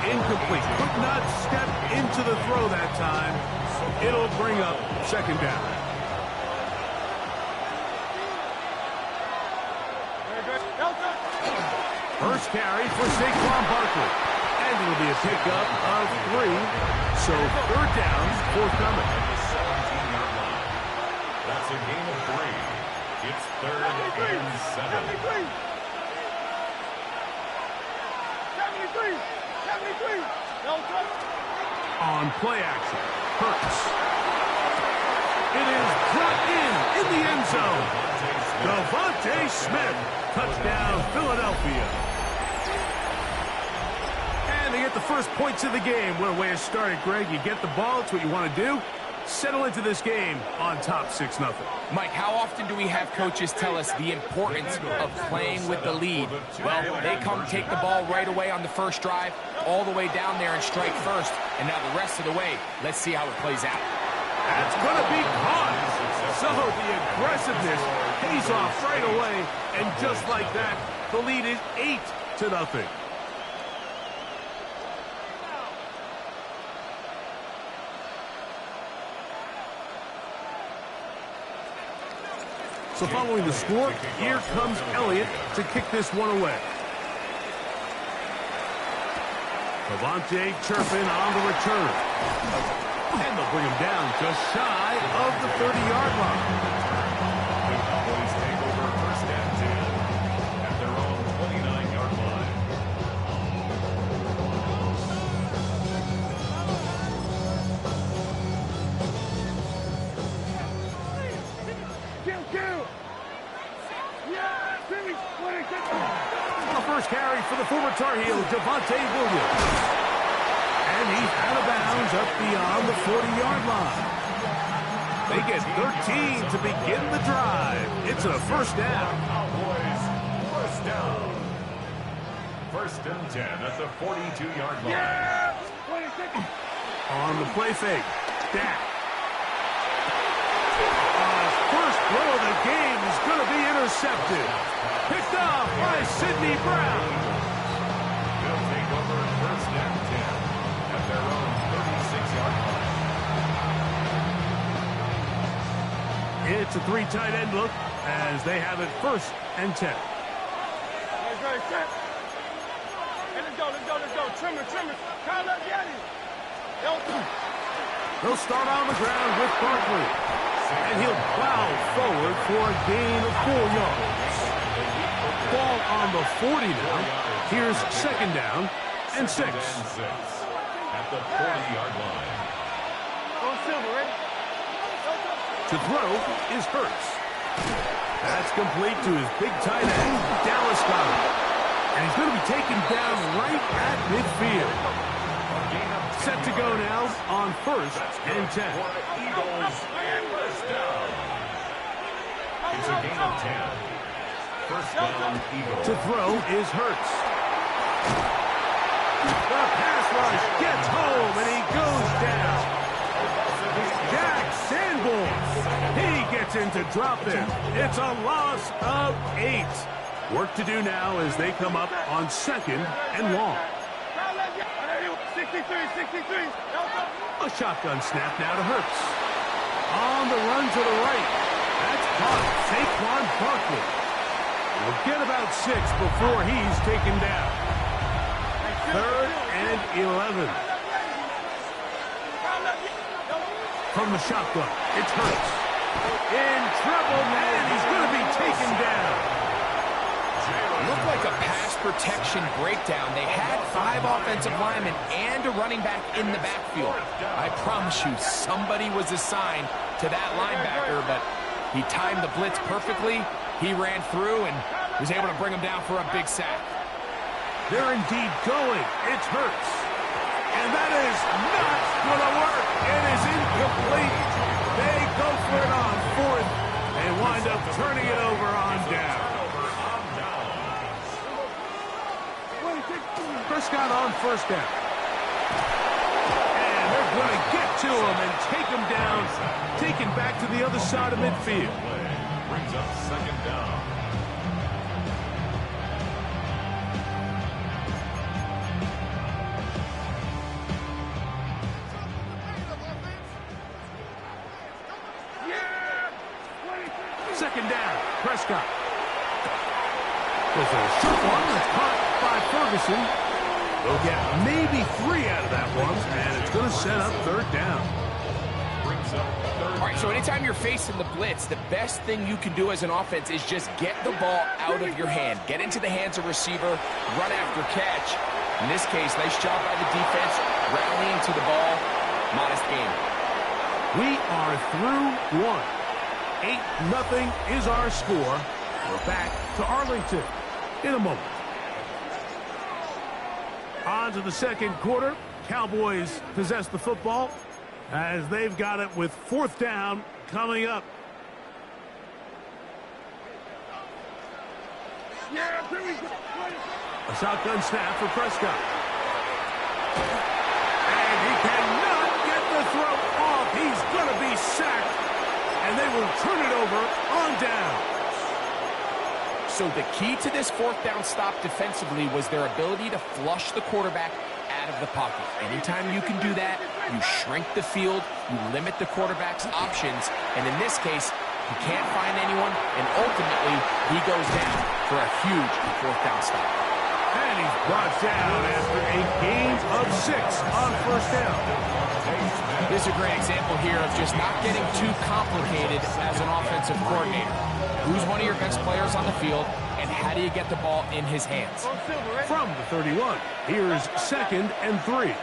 incomplete. Could not step into the throw that time. It'll bring up second down. First carry for Saquon Barkley. And it'll be a pickup of 3. So third down forthcoming. That's a gain of 3. It's 3rd and 7. 73. On play action, Hurts. It is brought in the end zone. Devontae Smith, touchdown Philadelphia. And they get the first points of the game. What a way to start it, Greg. You get the ball, it's what you want to do. Settle into this game on top 6-0. Mike, how often do we have coaches tell us the importance of playing with the lead? Well, they come take the ball right away on the first drive, all the way down there and strike first. And now the rest of the way, let's see how it plays out. That's going to be caught. So the aggressiveness pays off right away. And just like that, the lead is 8-0. So following the score, here comes Elliott to kick this one away. Devontae chirping on the return. And they'll bring him down just shy of the 30-yard line. The Cowboys take over first and 10 at their own 29-yard line. On the first carry for the former Tar Heel, Javonte Williams. And he's out of bounds up beyond the 40-yard line. They get 13 to begin the drive. It's a first down. Cowboys, first down. First and 10 at the 42-yard line. On the play fake, Dak. First throw of the game is going to be intercepted. Picked off by Sidney Brown. They'll take over first and 10 at their own 36-yard line. It's a 3 tight end look as they have it first and 10. Let's go. Trim it. Kyle, let's get him. They'll start on the ground with Barkley. And he'll plow forward for a gain of 4 yards. Ball on the 40 now. Here's second down and 6. At the 40-yard line. To throw is Hurts. That's complete to his big tight end, Dallas Goedert. And he's going to be taken down right at midfield. Set to go now on first and 10. Eagles, first down. It's a gain of 10. First down, Eagles. To throw is Hurts. The pass rush gets home, and he goes down. Jack Sanborn. He gets in to drop it. It's a loss of 8. Work to do now as they come up on second and long. 63. A shotgun snap now to Hurts. On the run to the right. That's caught. Saquon Barkley. We'll get about 6 before he's taken down. 3rd and 11. From the shotgun, it's Hurts. In trouble, and he's going to be taken down. Looked like a pass protection breakdown. They had 5 offensive linemen and a running back in the backfield. I promise you, somebody was assigned to that linebacker, but he timed the blitz perfectly. He ran through and was able to bring him down for a big sack. They're indeed going. It's Hurts. And that is not going to work. It is incomplete. They go for it on 4th and wind up turning it over on down. Prescott on 1st down. And they're going to get to him and take him down, taken back to the other side of midfield. Brings up 2nd down. Second down, Prescott. There's a short one that's caught by Ferguson. They'll get maybe 3 out of that one, and it's going to set up 3rd down. All right, so anytime you're facing the blitz, the best thing you can do as an offense is just get the ball out of your hand. Get into the hands of receiver, run after catch. In this case, nice job by the defense, rallying to the ball. Modest game. We are through 1. 8-0 is our score. We're back to Arlington in a moment. On to the 2nd quarter. Cowboys possess the football as they've got it with 4th down coming up. A shotgun snap for Prescott. And he cannot get the throw off. He's going to be sacked. And they will turn it over on down. So the key to this 4th down stop defensively was their ability to flush the quarterback out of the pocket. Anytime you can do that, you shrink the field, you limit the quarterback's options, and in this case, he can't find anyone, and ultimately, he goes down for a huge 4th down stop. And he's brought down after a gain of 6 on 1st down. This is a great example here of just not getting too complicated as an offensive coordinator. Who's one of your best players on the field, and how do you get the ball in his hands? From the 31, here's 2nd and 3.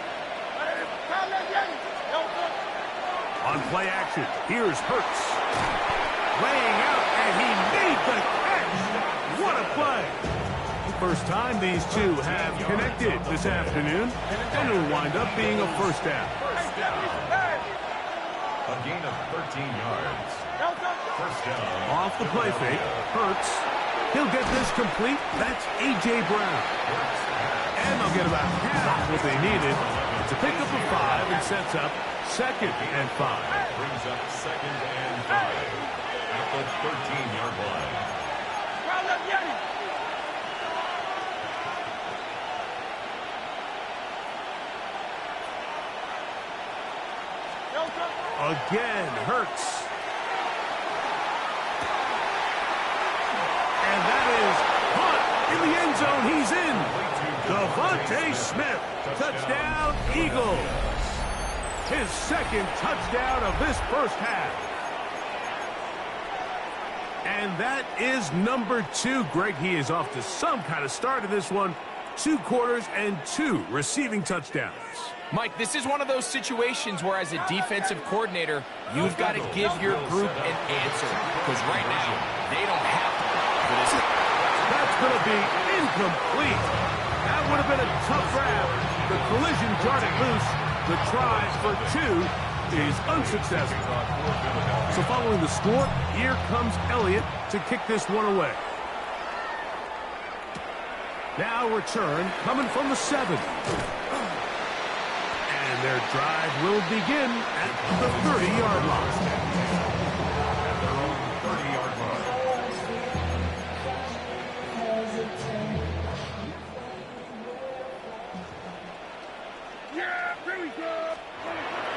On play action, here's Hurts. Laying out, and he made the catch. What a play. First time these two have connected this afternoon, and it'll wind up being a 1st down. A gain of 13 yards. 1st down. Off the play fake, Hurts. He'll get this complete. That's A.J. Brown. And they'll get about half what they needed. It's a pickup of 5 and sets up 2nd and 5. Brings up 2nd and 5 at the 13-yard line. Again, Hurts. And that is Hunt in the end zone. He's in. Devontae Smith. Touchdown, Eagles. His 2nd touchdown of this 1st half. And that is number 2. Greg, he is off to some kind of start in this one. 2 quarters and 2 receiving touchdowns. Mike, this is one of those situations where as a defensive coordinator, you've got to give your group an answer. Because right now, they don't have to for this. That's going to be incomplete. That would have been a tough grab. The collision darted loose. The try for 2 is unsuccessful. So following the score, here comes Elliott to kick this one away. Now return coming from the 7. And their drive will begin at the 30-yard line. Their own 30-yard line.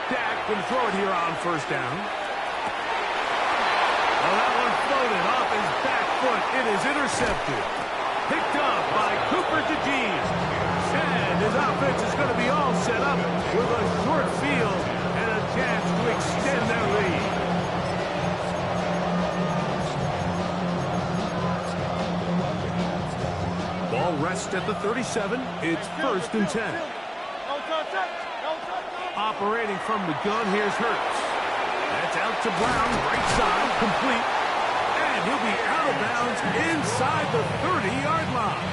Dak can throw it here on 1st down. Well, that one floated off his back foot. It is intercepted. Picked up by Cooper DeJean. And his offense is going to be all set up with a short field and a chance to extend their lead. Ball rests at the 37. It's 1st and 10. Operating from the gun, here's Hurts. That's out to Brown, right side, complete. And he'll be out of bounds inside the 30-yard line.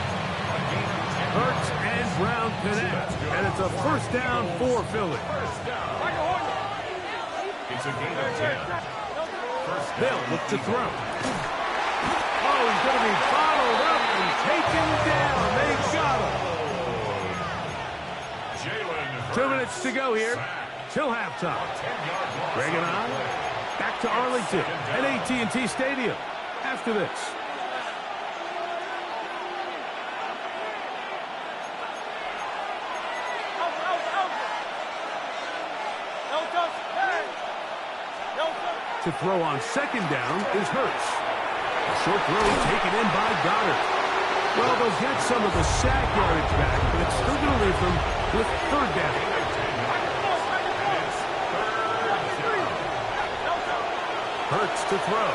Hurts and Brown connect, and it's a 1st down for Philly. It's a gain of 10. They'll look to throw. Oh, he's going to be followed up and taken down. They got him. 2 minutes to go here till halftime. Greg and I back to Arlington at AT&T Stadium after this. To throw on 2nd down is Hurts. A short throw taken in by Goddard. Well, they'll get some of the sack yardage back, but it's still going to leave them with 3rd down. Hurts to throw.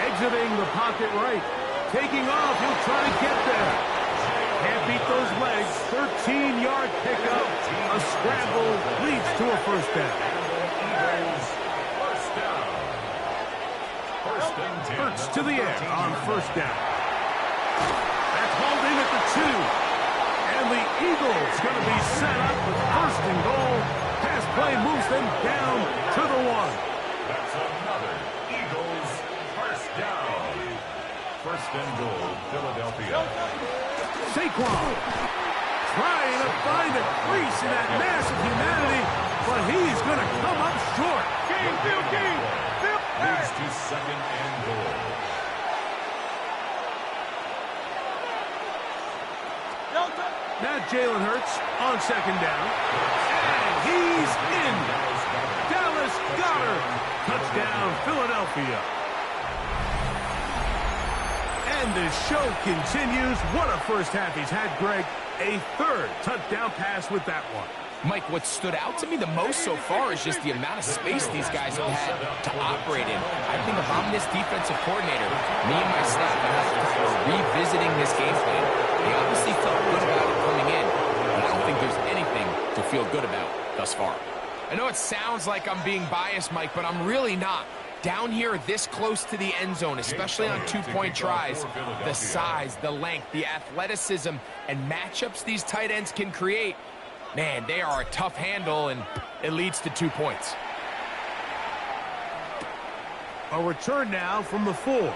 Exiting the pocket right. Taking off, he'll try to get there. Can't beat those legs. 13-yard pickup. A scramble leads to a 1st down. Hurts to the air on 1st down. That's hauled in at the 2. And the Eagles going to be set up with 1st and goal. Pass play moves them down to the 1. That's another Eagles 1st down. 1st and goal, Philadelphia. Saquon trying to find a crease in that mass of humanity, but he's going to come up short. Moves to 2nd and goal. Now Jalen Hurts on 2nd down. And he's in. Dallas Goedert. Touchdown, Philadelphia. And the show continues. What a 1st half he's had, Greg. A 3rd touchdown pass with that one. Mike, what stood out to me the most so far is just the amount of space these guys have had to operate in. I think if I'm this defensive coordinator, me and my staff are revisiting this game plan. They obviously felt good about it coming in, but I don't think there's anything to feel good about thus far. I know it sounds like I'm being biased, Mike, but I'm really not. Down here this close to the end zone, especially on 2-point tries, the size, the length, the athleticism, and matchups these tight ends can create, man, they are a tough handle, and it leads to 2 points. A return now from the 4.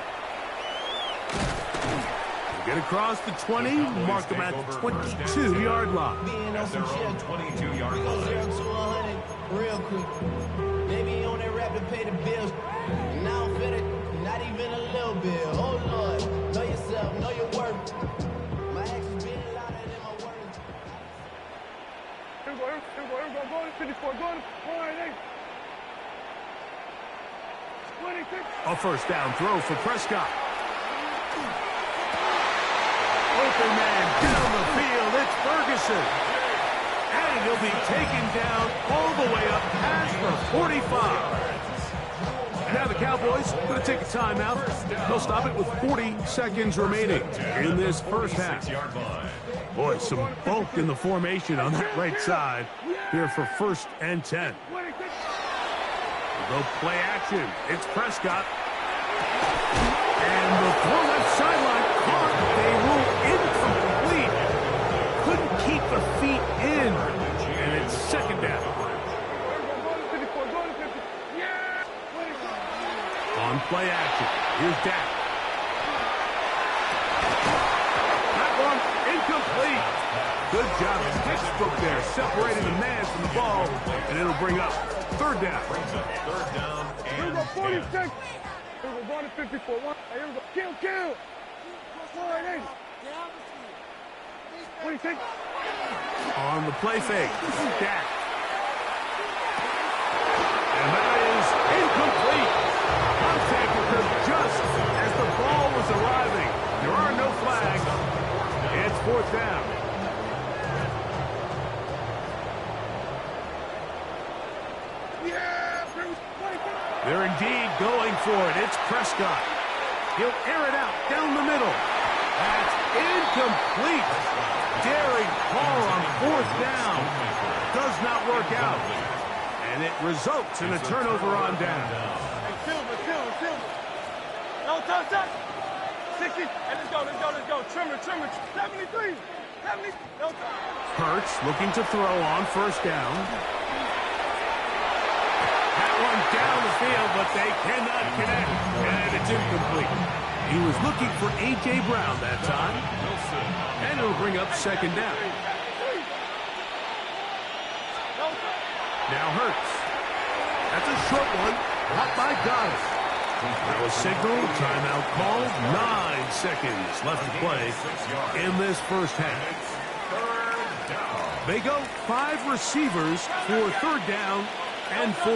Get across the 20, mark them at the 22-yard line. Being on some shit. 22-yard line. 0 to 100 real quick. Maybe on that rap to pay the bills. And I don't feel it, not even a little bit. Oh, Lord, know yourself, know your worth. My actions being louder than my words. Here we go, go to 54, go to 48. 26. A 1st down throw for Prescott. Open man down the field, it's Ferguson. And he'll be taken down all the way up past the 45. Now the Cowboys going to take a timeout. They'll stop it with 40 seconds remaining in this 1st half. Boy, some bulk in the formation on that right side here for 1st and 10. They'll play action. It's Prescott. And the throw left sideline caught. They rule incomplete. Couldn't keep the feet in. And it's 2nd down. On play action. Here's Dak. That one incomplete. Good job. Textbook there. Separating the man from the ball. And it'll bring up 3rd down. 3rd down Here we go, 46. Here we go, 1 to 54. Here we go. Kill. 480. 26. On the play fake. Dak. And that is incomplete. Contact occurred just as the ball was arriving. There are no flags. It's 4th down. They're indeed going for it. It's Prescott. He'll air it out down the middle. That's incomplete. Daring call on fourth down. Does not work out. And it results in a turnover on down. Hey, Silver. No, touch. 60. Hey, let's go. Trimmer. 73. 70. No touch. Hurts looking to throw on first down. That one down the field, but they cannot connect. And it's incomplete. He was looking for A.J. Brown that time. And it'll bring up second down. Now Hurts. That's a short one. Caught by Goddard. That was signal. Timeout called. 9 seconds left to play in this first half. They go 5 receivers for third down and 4.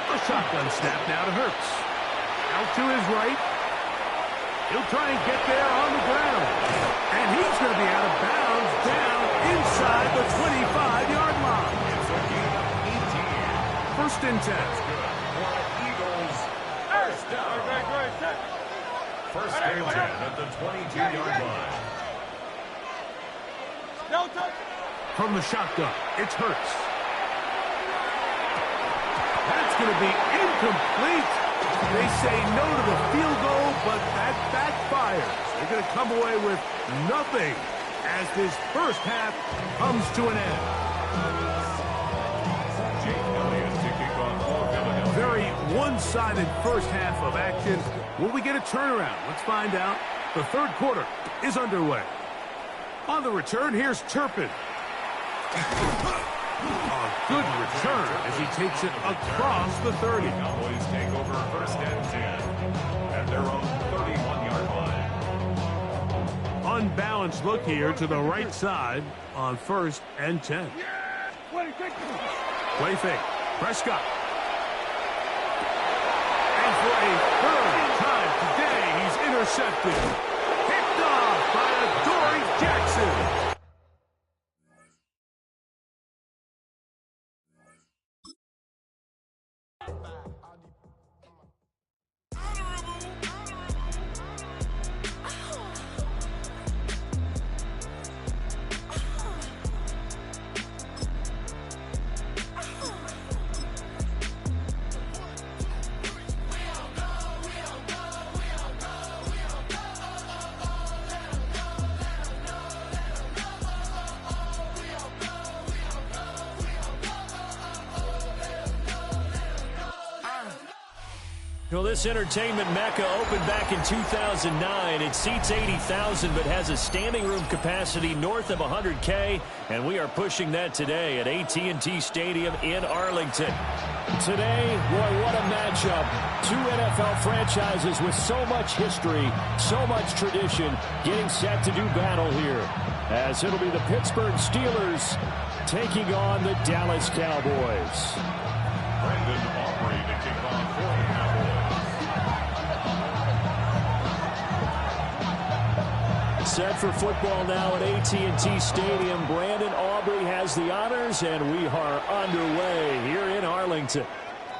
A shotgun snap now to Hurts. Out to his right. He'll try and get there on the ground. And he's going to be out of bounds down inside the 25-yard line. First and 10. Eagles, first down. First and 10 at the 22-yard line. From the shotgun, it's Hurts. That's going to be incomplete. They say no to the field goal, but that backfires. They're going to come away with nothing as this first half comes to an end. Very one-sided first half of action. Will we get a turnaround? Let's find out. The third quarter is underway. On the return, here's Turpin. A good return as he takes it across the 30. Cowboys take over first and 10 at their own 31-yard line. Unbalanced look here to the right side on first and 10. Play fake. Prescott. And for a third time today, he's intercepted. Picked off by Adoree Jackson. Well, this entertainment mecca opened back in 2009. It seats 80,000 but has a standing room capacity north of 100K, and we are pushing that today at AT&T Stadium in Arlington. Today, boy, what a matchup. Two NFL franchises with so much history, so much tradition, getting set to do battle here, as it'll be the Pittsburgh Steelers taking on the Dallas Cowboys. Brandon Aubrey to kick off for the Cowboys. Set for football now at AT&T Stadium. Brandon Aubrey has the honors, and we are underway here in Arlington.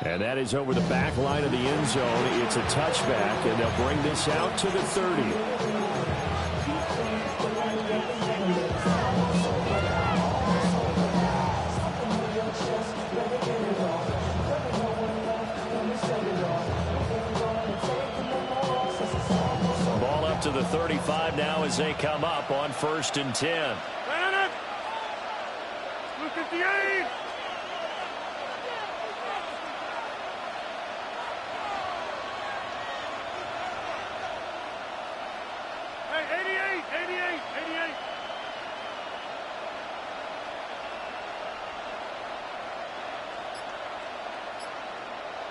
And that is over the back line of the end zone. It's a touchback, and they'll bring this out to the 30. To the 35 now as they come up on first and 10. 258. Hey, 88.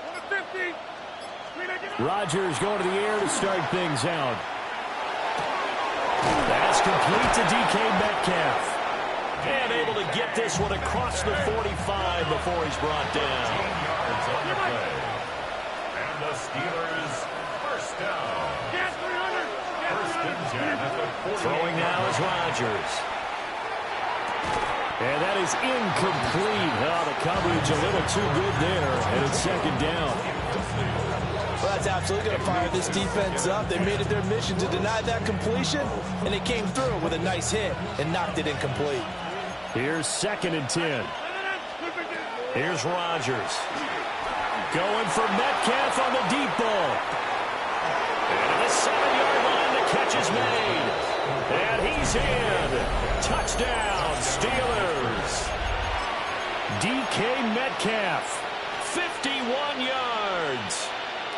150. Rodgers going to the air to start things out. That's complete to DK Metcalf. And able to get this one across the 45 before he's brought down. 10 yards on the play. And the Steelers first down. First and 10 at the 40. Throwing now is Rodgers. And that is incomplete. Oh, the coverage a little too good there, and it's second down. Well, that's absolutely going to fire this defense up. They made it their mission to deny that completion, and they came through with a nice hit and knocked it incomplete. Here's 2nd and 10. Here's Rodgers. Going for Metcalf on the deep ball. And at the 7-yard line, the catch is made. And he's in. Touchdown, Steelers. DK Metcalf, 51 yards.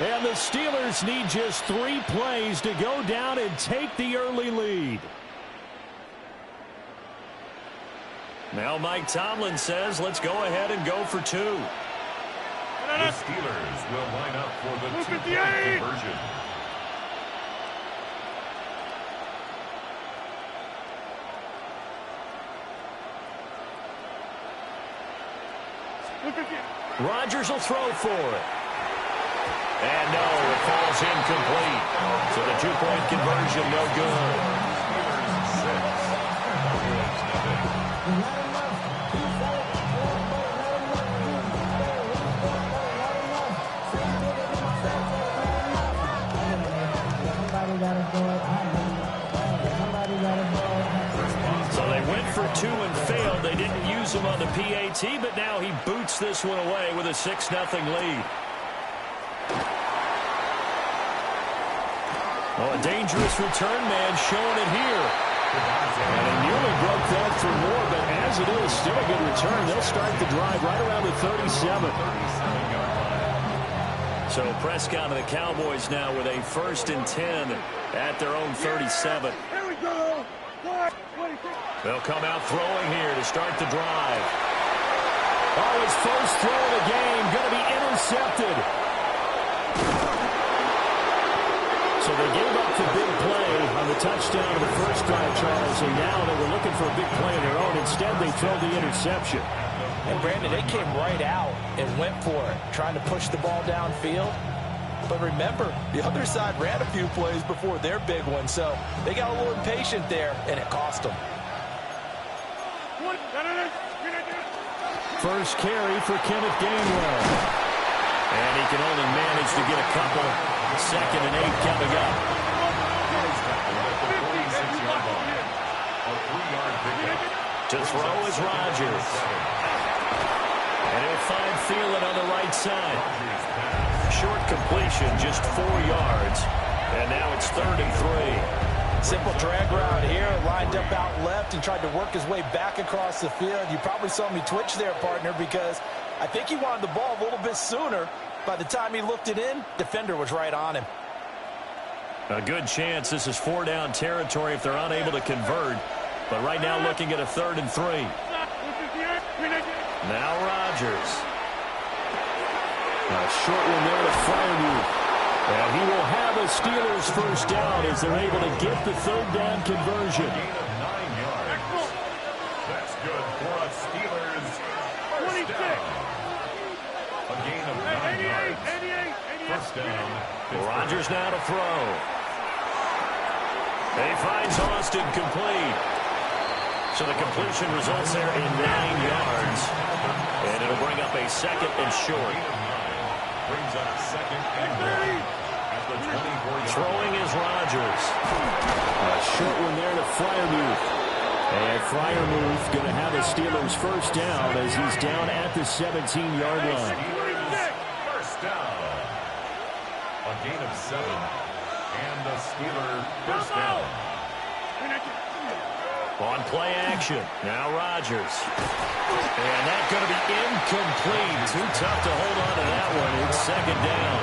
And the Steelers need just 3 plays to go down and take the early lead. Now Mike Tomlin says, let's go ahead and go for 2. The Steelers will line up for the 2-point conversion. Rodgers will throw for it. And no, it falls incomplete. So the 2-point conversion, no good. So they went for 2 and failed. They didn't use him on the PAT, but now he boots this one away with a 6-0 lead. Oh, a dangerous return man showing it here. And he nearly broke that for more, but as it is, still a good return. They'll start the drive right around the 37. So Prescott and the Cowboys now with a 1st and 10 at their own 37. Here we go. They'll come out throwing here to start the drive. Oh, his first throw of the game going to be intercepted. So they gave up the big play on the touchdown of the first drive, Charles, and now they were looking for a big play of their own. Instead, they throw the interception. And, Brandon, they came right out and went for it, trying to push the ball downfield. But remember, the other side ran a few plays before their big one, so they got a little impatient there, and it cost them. First carry for Kenneth Gainwell. And he can only manage to get a couple. 2nd and 8 coming up. To throw is Rodgers. And he'll find Thielen on the right side. Short completion, just 4 yards. And now it's 3rd and 3. Simple drag route here, lined up out left and tried to work his way back across the field. You probably saw me twitch there, partner, because I think he wanted the ball a little bit sooner. By the time he looked it in, defender was right on him. A good chance this is 4-down territory if they're unable to convert. But right now looking at a 3rd and 3. Now Rodgers. A short one there to Freiermuth. And he will have a Steelers first down as they're able to get the 3rd down conversion. Gain of 9 yards. That's good for a Steelers first down. A gain of 9 yards. First down. Rodgers now to throw. He finds Austin complete. So the completion results there in 9 yards. And it'll bring up a 2nd and short. Brings up 2nd and 1. Throwing is Rodgers. A short one there to Freiermuth. And Freiermuth going to have a Steelers first down as he's down at the 17-yard line. First down. A gain of 7. And the Steelers first down. On play action. Now Rodgers. And that's going to be incomplete. Too tough to hold on to that one. It's 2nd down.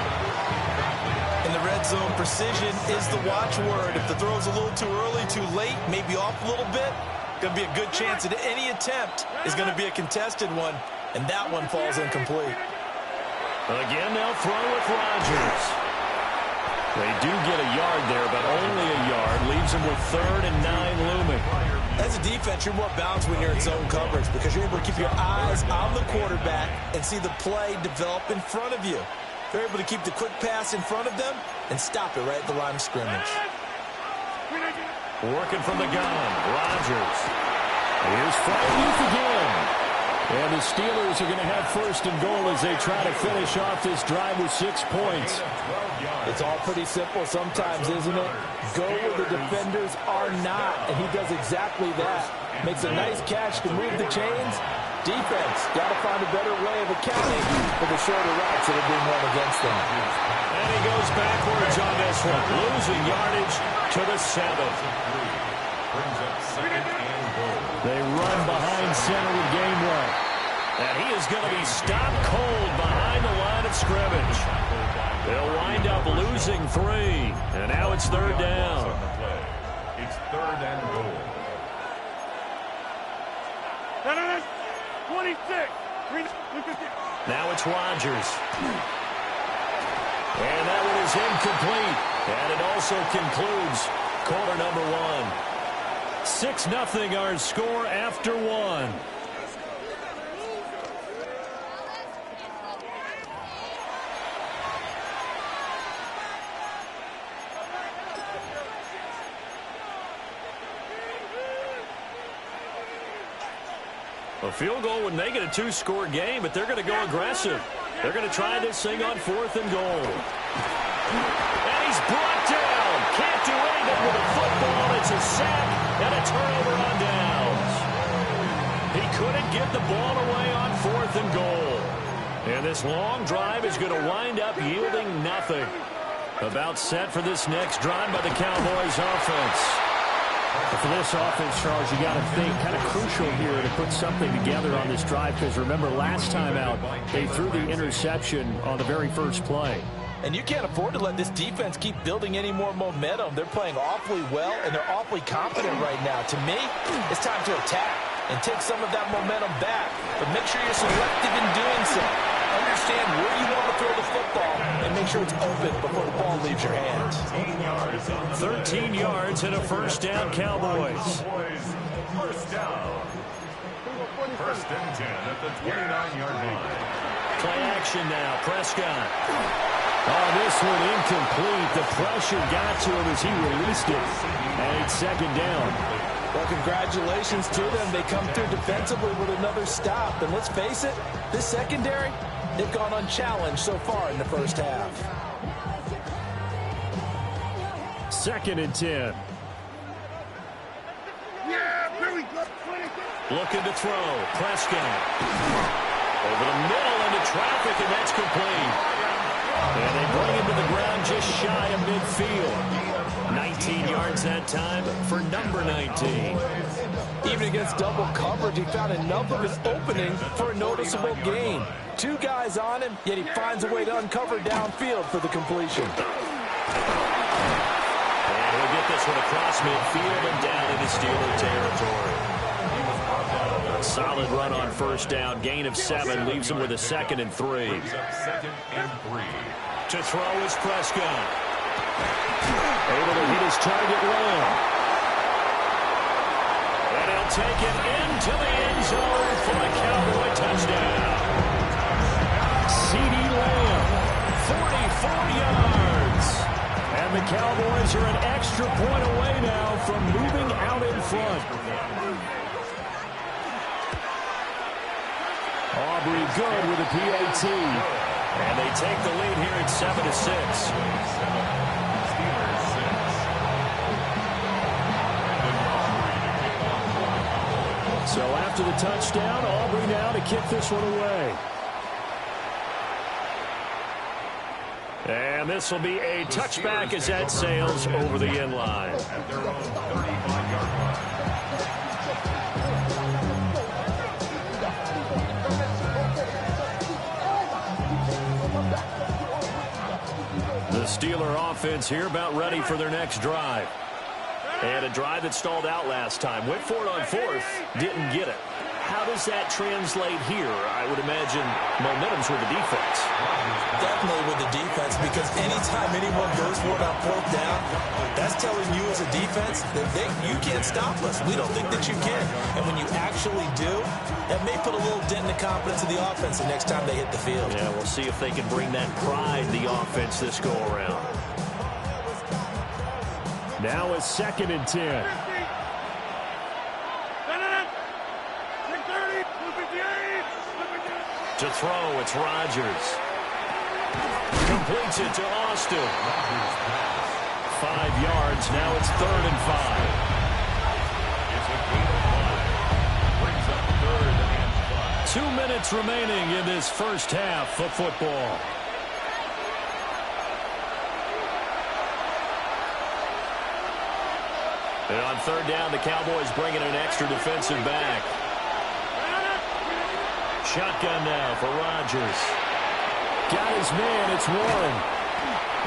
In the red zone, precision is the watchword. If the throw's a little too early, too late, maybe off a little bit, going to be a good chance that any attempt is going to be a contested one, and that one falls incomplete. Again, they'll throw with Rodgers. They do get a yard there, but only a yard. Leaves them with 3rd and 9 looming. As a defense, you're more balanced when you're in zone coverage because you're able to keep your eyes on the quarterback and see the play develop in front of you. They're able to keep the quick pass in front of them and stop it right at the line of scrimmage. Working from the gun, Rodgers. Here's Freiermuth again. And the Steelers are going to have first and goal as they try to finish off this drive with 6 points. It's all pretty simple sometimes, isn't it? Go where the defenders are not, and he does exactly that. Makes a nice catch to move the chains. Defense, got to find a better way of accounting for the shorter routes that are being run against them. And he goes backwards on this one, losing yardage to the 7. They run behind center with Gainwell. And he is going to be stopped cold behind the line of scrimmage. They'll wind up losing 3. And now it's 3rd down. It's 3rd and goal. 26. Now it's Rodgers. And that one is incomplete. And it also concludes quarter number 1. 6-0 our score after 1. A field goal would make it a 2-score game, but they're going to go aggressive. They're going to try this thing on 4th and goal. And he's brought down. Can't do anything with a football. It's a sack and a turnover on downs. He couldn't get the ball away on 4th and goal. And this long drive is going to wind up yielding nothing. About set for this next drive by the Cowboys offense. For this offense, Charles, you got to think kind of crucial here to put something together on this drive, because remember last time out they threw the interception on the very first play. And you can't afford to let this defense keep building any more momentum. They're playing awfully well, and they're awfully confident right now. To me, it's time to attack and take some of that momentum back. But make sure you're selective in doing so. Understand where you want to throw the football and make sure it's open before the ball leaves your hands. 13 yards and a first down, Cowboys. First down. 1st and 10 at the 29-yard line. Play action now. Prescott. Oh, this one incomplete. The pressure got to him as he released it. And it's 2nd down. Well, congratulations to them. They come through defensively with another stop. And let's face it, this secondary, they've gone unchallenged so far in the first half. 2nd and 10. Looking to throw. Prescott. Over the middle into traffic, and that's complete. And they bring him to the ground just shy of midfield. 19 yards that time for number 19. Even against double coverage, he found enough of his opening for a noticeable gain. 2 guys on him, yet he finds a way to uncover downfield for the completion. And he'll get this one across midfield and down into Steeler territory. A solid run on first down. Gain of 7 leaves him with a 2nd and 3. 2nd and 3. To throw is Prescott. Able to hit his target Lamb. And he'll take it into the end zone for a Cowboy touchdown. CeeDee Lamb, 44 yards. And the Cowboys are an extra point away now from moving out in front. Aubrey good with a PAT. And they take the lead here at 7-6. So after the touchdown, Aubrey now to kick this one away. And this will be a touchback as that sails over the end line. At their own 35-yard line. The Steeler offense here about ready for their next drive. And a drive that stalled out last time. Went for it on 4th, didn't get it. How does that translate here? I would imagine momentum's with the defense. Definitely with the defense, because anytime anyone goes for it on 4th down, that's telling you as a defense that you can't stop us. We don't think that you can. And when you actually do, that may put a little dent in the confidence of the offense the next time they hit the field. Yeah, we'll see if they can bring that pride, the offense, this go-around. Now it's 2nd and 10. To throw, it's Rodgers. Completes it to Austin. 5 yards, now it's 3rd and 5. It's a gain of 5. Brings up 3rd and 5. 2 minutes remaining in this first half of football. And on 3rd down, the Cowboys bring in an extra defensive back. Shotgun now for Rodgers. Got his man, it's Warren.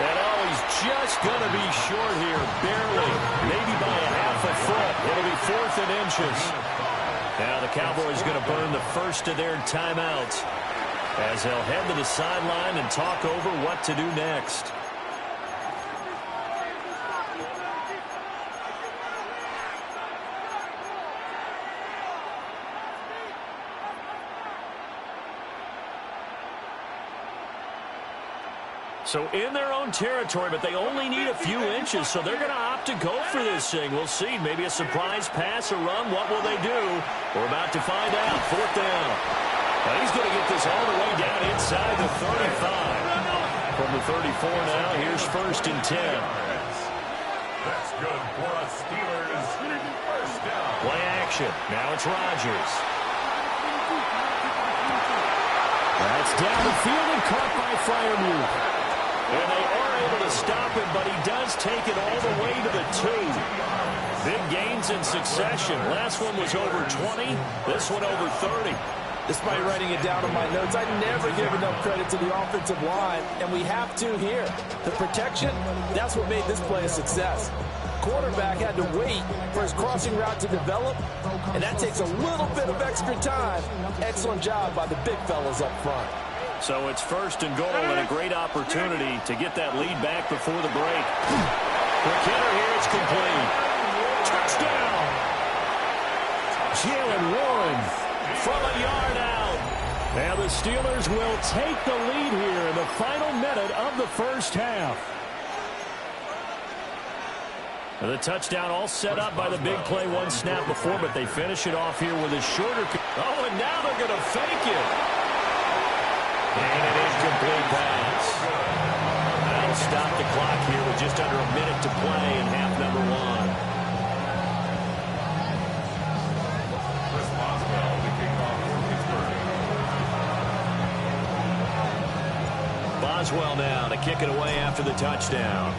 And he's just going to be short here, barely. Maybe by a half a foot. It'll be 4th and inches. Now the Cowboys going to burn the first of their timeouts as they'll head to the sideline and talk over what to do next. So in their own territory, but they only need a few inches, so they're going to opt to go for this thing. We'll see. Maybe a surprise pass or run. What will they do? We're about to find out. 4th down. Now he's going to get this all the way down inside the 35. From the 34 now, here's 1st and 10. That's good for us Steelers. First down. Play action. Now it's Rodgers. That's down the field and caught by Freiermuth. And they are able to stop him, but he does take it all the way to the 2. Big gains in succession. Last one was over 20. This one over 30. Despite writing it down in my notes, I never give enough credit to the offensive line, and we have to here. The protection, that's what made this play a success. Quarterback had to wait for his crossing route to develop, and that takes a little bit of extra time. Excellent job by the big fellas up front. So it's 1st and goal and a great opportunity to get that lead back before the break. Quick hitter here, it's complete. Touchdown! Jaylen Warren from a yard out. And the Steelers will take the lead here in the final minute of the first half. And the touchdown all set up by the big play 1 snap before, but they finish it off here with a shorter. Oh, and now they're going to fake it. And an incomplete pass. That'll stop the clock here with just under a minute to play in half number 1. Chris Boswell to kick off for Pittsburgh. Boswell now to kick it away after the touchdown.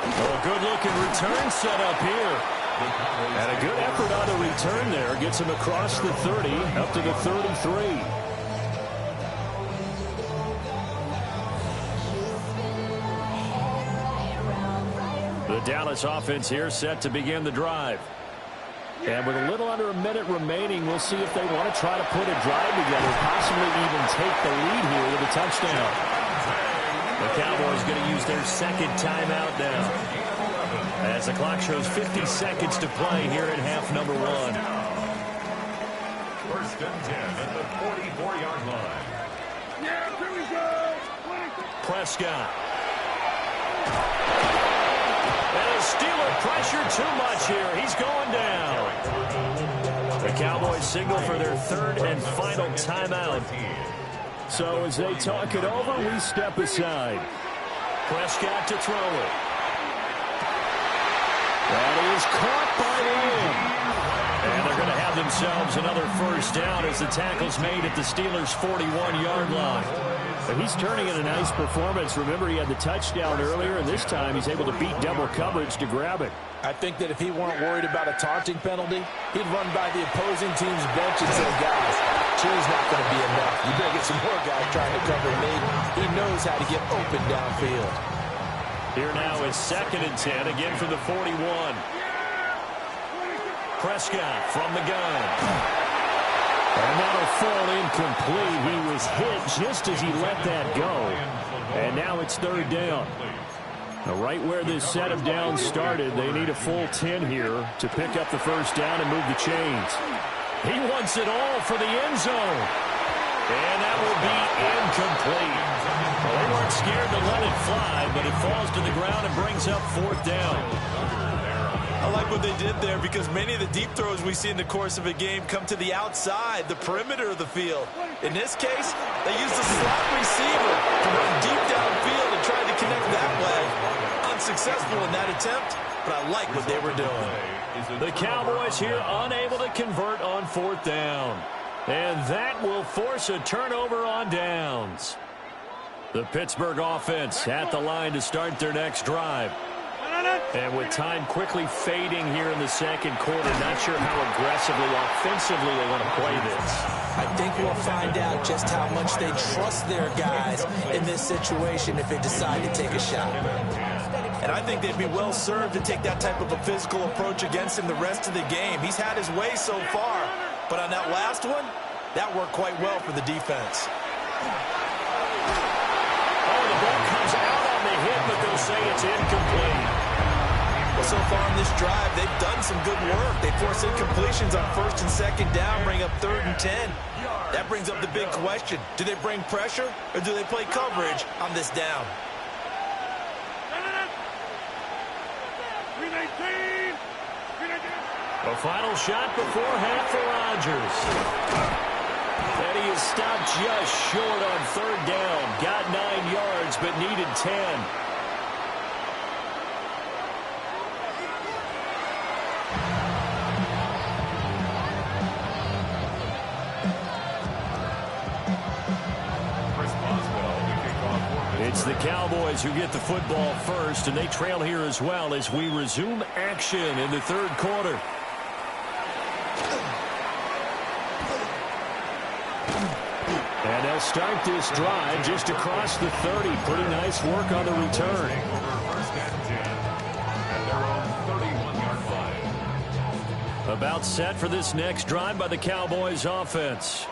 Oh, a good-looking return set up here. And a good effort on the return there. Gets him across the 30, up to the 33. The Dallas offense here set to begin the drive. And with a little under a minute remaining, we'll see if they want to try to put a drive together, possibly even take the lead here with a touchdown. The Cowboys going to use their 2nd timeout now, as the clock shows 50 seconds to play here in half number 1. 1st and 10 at the 44-yard line. Yeah, here we go. Prescott. And a Steeler pressure too much here. He's going down. The Cowboys signal for their 3rd and final timeout. So as they talk it over, we step aside. Prescott to throw it. That is caught by Lamb. And they're going to have themselves another 1st down as the tackle's made at the Steelers' 41-yard line. But he's turning in a nice performance. Remember, he had the touchdown earlier, and this time he's able to beat double coverage to grab it. I think that if he weren't worried about a taunting penalty, he'd run by the opposing team's bench and say, guys, two's not going to be enough. You better get some more guys trying to cover me. He knows how to get open downfield. Here now is 2nd and 10, again from the 41. Prescott from the gun. And that'll fall incomplete. He was hit just as he let that go. And now it's 3rd down. Now right where this set of downs started, they need a full 10 here to pick up the 1st down and move the chains. He wants it all for the end zone. And that will be incomplete. Well, they weren't scared to let it fly, but it falls to the ground and brings up 4th down. I like what they did there, because many of the deep throws we see in the course of a game come to the outside, the perimeter of the field. In this case, they used a slot receiver to run deep downfield and tried to connect that way. Unsuccessful in that attempt, but I like what they were doing. The Cowboys here unable to convert on 4th down. And that will force a turnover on downs. The Pittsburgh offense at the line to start their next drive. And with time quickly fading here in the second quarter, not sure how aggressively, offensively they want to play this. I think we'll find out just how much they trust their guys in this situation if they decide to take a shot. And I think they'd be well served to take that type of a physical approach against him the rest of the game. He's had his way so far, but on that last one, that worked quite well for the defense. Oh, the ball comes out on the hit, but they'll say it's incomplete. Well, so far in this drive, they've done some good work. They force incompletions on 1st and 2nd down, bring up 3rd and 10. That brings up the big question. Do they bring pressure, or do they play coverage on this down? A final shot before half for Rodgers. And he is stopped just short on 3rd down. Got 9 yards, but needed 10. It's the Cowboys who get the football first, and they trail here as well as we resume action in the 3rd quarter. And they'll start this drive just across the 30. Pretty nice work on the return. About set for this next drive by the Cowboys offense.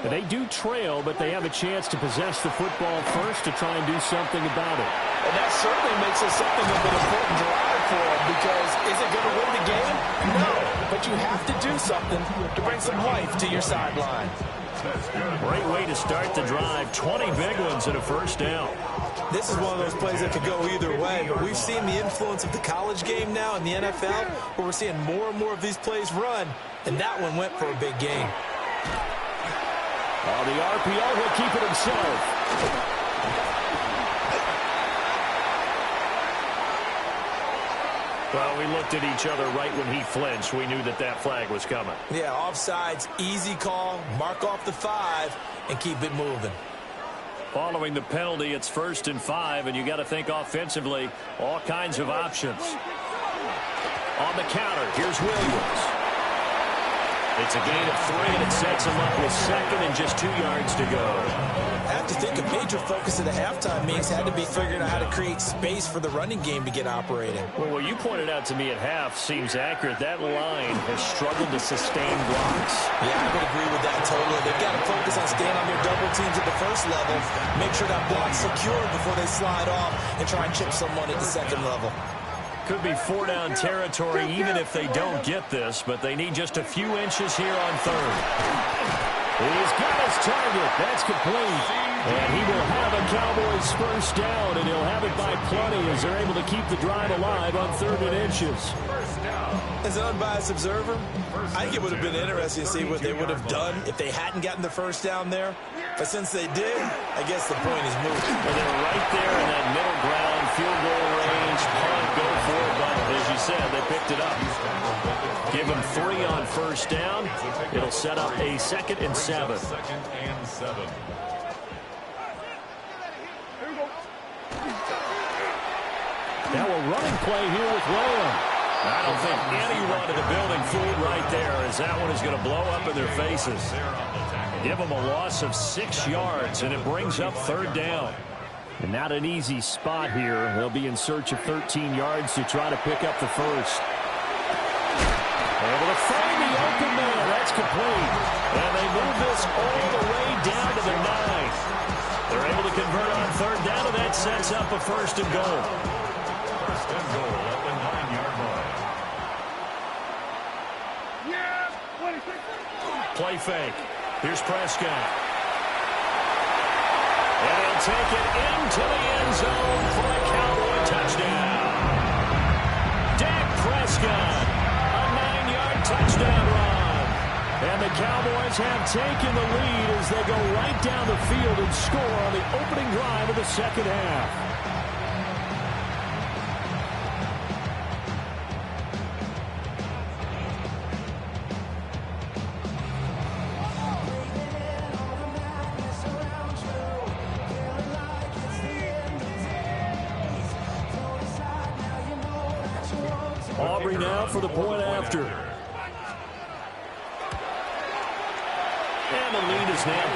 They do trail, but they have a chance to possess the football first to try and do something about it. And that certainly makes it something of an important drive for them, because is it going to win the game? No, but you have to do something to bring some life to your sideline. Great way to start the drive. 20 big ones and a 1st down. This is one of those plays that could go either way, but we've seen the influence of the college game now in the NFL, where we're seeing more and more of these plays run, and that one went for a big gain. Oh, the RPO, he'll keep it himself. Well, we looked at each other right when he flinched. We knew that that flag was coming. Yeah, offsides, easy call, mark off the 5, and keep it moving. Following the penalty, it's 1st and 5, and you got to think offensively, all kinds of options. On the counter, here's Williams. It's a gain of 3, and it sets him up with 2nd and just 2 yards to go. I have to think a major focus of the halftime meetings had to be figuring out how to create space for the running game to get operating. Well, what you pointed out to me at half seems accurate. That line has struggled to sustain blocks. Yeah, I would agree with that totally. They've got to focus on staying on their double teams at the 1st level, make sure that block's secured before they slide off, and try and chip someone at the 2nd level. Could be 4-down territory even if they don't get this, but they need just a few inches here on 3rd. He's got his target. That's complete. And he will have a Cowboys 1st down, and he'll have it by plenty as they're able to keep the drive alive on 3rd and inches. As an unbiased observer, I think it would have been interesting to see what they would have done if they hadn't gotten the 1st down there. But since they did, I guess the point is moot. Well, they were right there in that middle ground, field goal range, punt, go for it, but as you said, they picked it up. Give them 3 on 1st down. It'll set up a 2nd and 7. Now a running play here with Lamb. I don't think anyone in the building fooled right there, as that one is going to blow up in their faces. Give them a loss of 6 yards, and it brings up 3rd down. And not an easy spot here. They'll be in search of 13 yards to try to pick up the 1st. Able to find the open man. That's complete. And they move this all the way down to the 9. They're able to convert on 3rd down, and that sets up a 1st and goal. 1st and goal at the 9-yard line. Play fake. Here's Prescott. And he'll take it into the end zone for a Cowboy touchdown. Dak Prescott Prescott. A 9-yard touchdown run. And the Cowboys have taken the lead as they go right down the field and score on the opening drive of the second half. Aubrey now for the point after. And the lead is now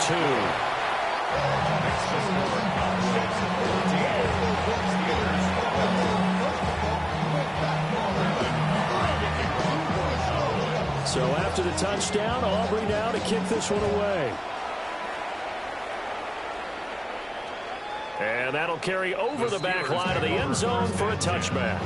2. So after the touchdown, Aubrey now to kick this one away. And that'll carry over the back line of the end zone for a touchback.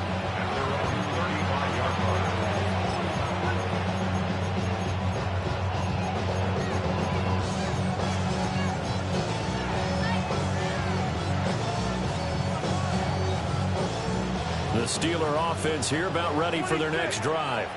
The Steeler offense here about ready for their next drive.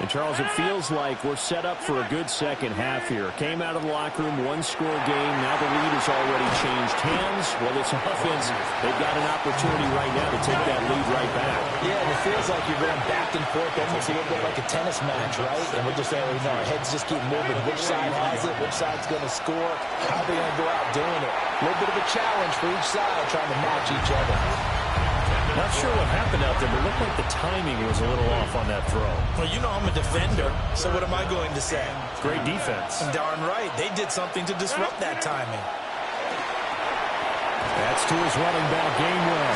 And, Charles, it feels like we're set up for a good second half here. Came out of the locker room, one-score game. Now the lead has already changed hands. Well, this offense, they've got an opportunity right now to take that lead right back. Yeah, and it feels like you're going back and forth, almost a little bit like a tennis match, right? And we're just saying, our heads just keep moving. Which side has it? Which side's going to score? How are they going to go out doing it? A little bit of a challenge for each side, trying to match each other. Not sure what happened out there, but it looked like the timing was a little off on that throw. Well, you know I'm a defender, so what am I going to say? Great defense. Darn right. They did something to disrupt that timing. That's to his running back, Gainwell.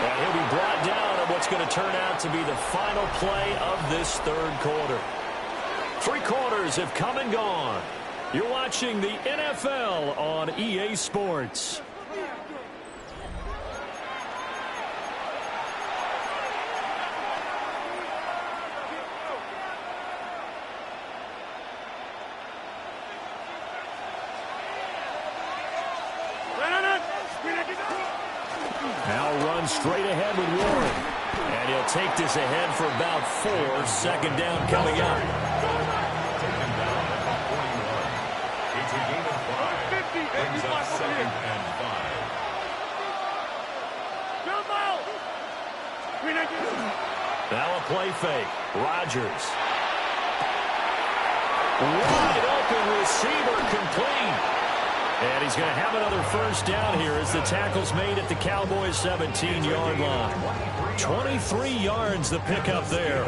And he'll be brought down on what's going to turn out to be the final play of this third quarter. 3 quarters have come and gone. You're watching the NFL on EA Sports. Now runs straight ahead with Warren. And he'll take this ahead for about 4. Second down coming up. It's a gain of 5. Brings up 2nd and 5. Now a play fake. Rodgers. Wide open receiver complete. And he's going to have another first down here as the tackle's made at the Cowboys' 17-yard line. 23 yards the pickup there.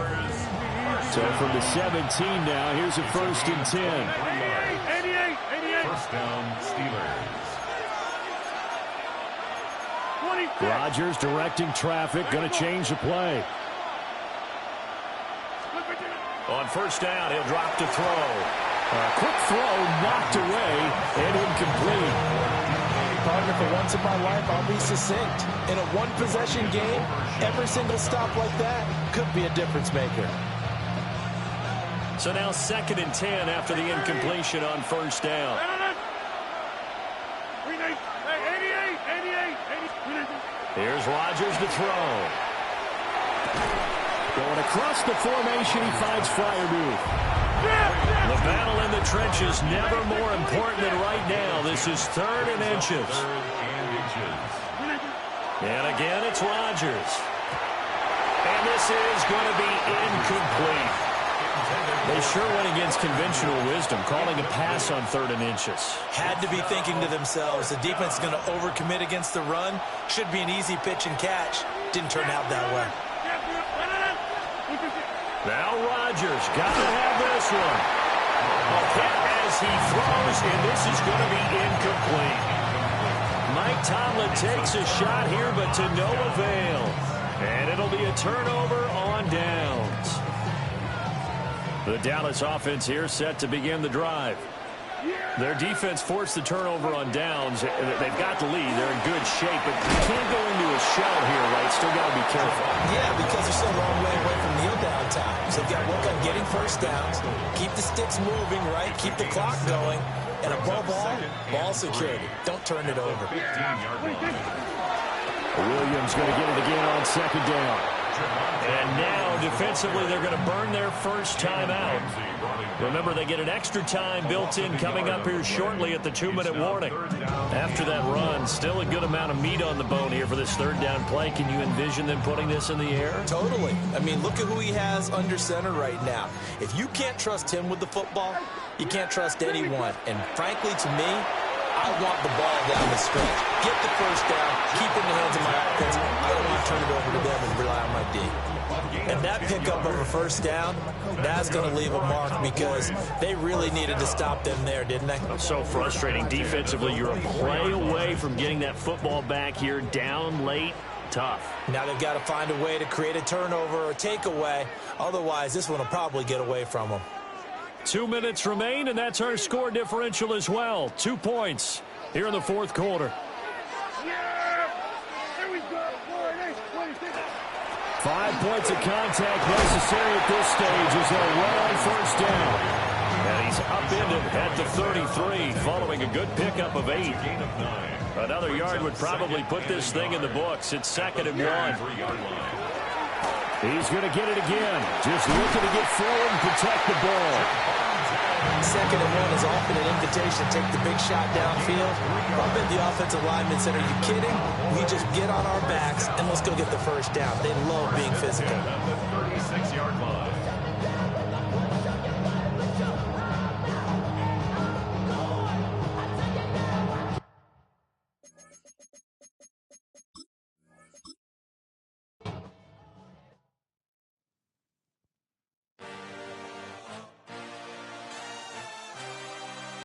So from the 17 now, here's a 1st and 10. 88. First down, Steelers. Rodgers directing traffic, going to change the play. On first down, he'll drop to throw. Quick throw, knocked away, and incomplete. Partner, for once in my life, I'll be succinct. In a one-possession game, every single stop like that could be a difference maker. So now 2nd and 10 after the incompletion on first down. Here's Rodgers to throw. Going across the formation, he finds Freiermuth. The battle in the trenches, never more important than right now. This is 3rd and inches. And again, it's Rodgers. And this is going to be incomplete. They sure went against conventional wisdom, calling a pass on 3rd and inches. Had to be thinking to themselves, the defense is going to overcommit against the run. Should be an easy pitch and catch. Didn't turn out that way. Now Rodgers got to have this one. A hit as he throws, and this is going to be incomplete. Mike Tomlin takes a shot here, but to no avail. And it'll be a turnover on downs. The Dallas offense here set to begin the drive. Their defense forced the turnover on downs. They've got the lead. They're in good shape, but you can't go into a shell here, right? Still got to be careful. Yeah, because they're still a long way away from kneel down time. So they've got to work on getting first downs, keep the sticks moving, right? Keep the clock going. And above all, ball security. Don't turn it over. Williams going to get it again on 2nd down. And defensively, they're going to burn their first timeout. Remember, they get an extra time built in coming up here shortly at the 2-minute warning. After that run, still a good amount of meat on the bone here for this third down play. Can you envision them putting this in the air? Totally. I mean, look at who he has under center right now. If you can't trust him with the football, you can't trust anyone. And frankly, to me, I want the ball down the stretch. Get the first down, keep it in the hands of my offense. I don't want to turn it over to them and rely on my D. And that pickup of a first down, that's going to leave a mark because they really needed to stop them there, didn't they? So frustrating defensively. You're a play away from getting that football back here, down late. Tough. Now they've got to find a way to create a turnover or a takeaway. Otherwise, this one will probably get away from them. 2 minutes remain, and that's our score differential as well. 2 points here in the fourth quarter. 5 points of contact necessary at this stage as they'll run on first down. And he's upended at the 33 following a good pickup of 8. Another yard would probably put this thing in the books. It's 2nd and 1. He's going to get it again. Just looking to get forward and protect the ball. 2nd and 1 is often an invitation to take the big shot downfield. I bet the offensive lineman said, are you kidding? We just get on our backs and let's go get the first down. They love being physical. 36-yard line.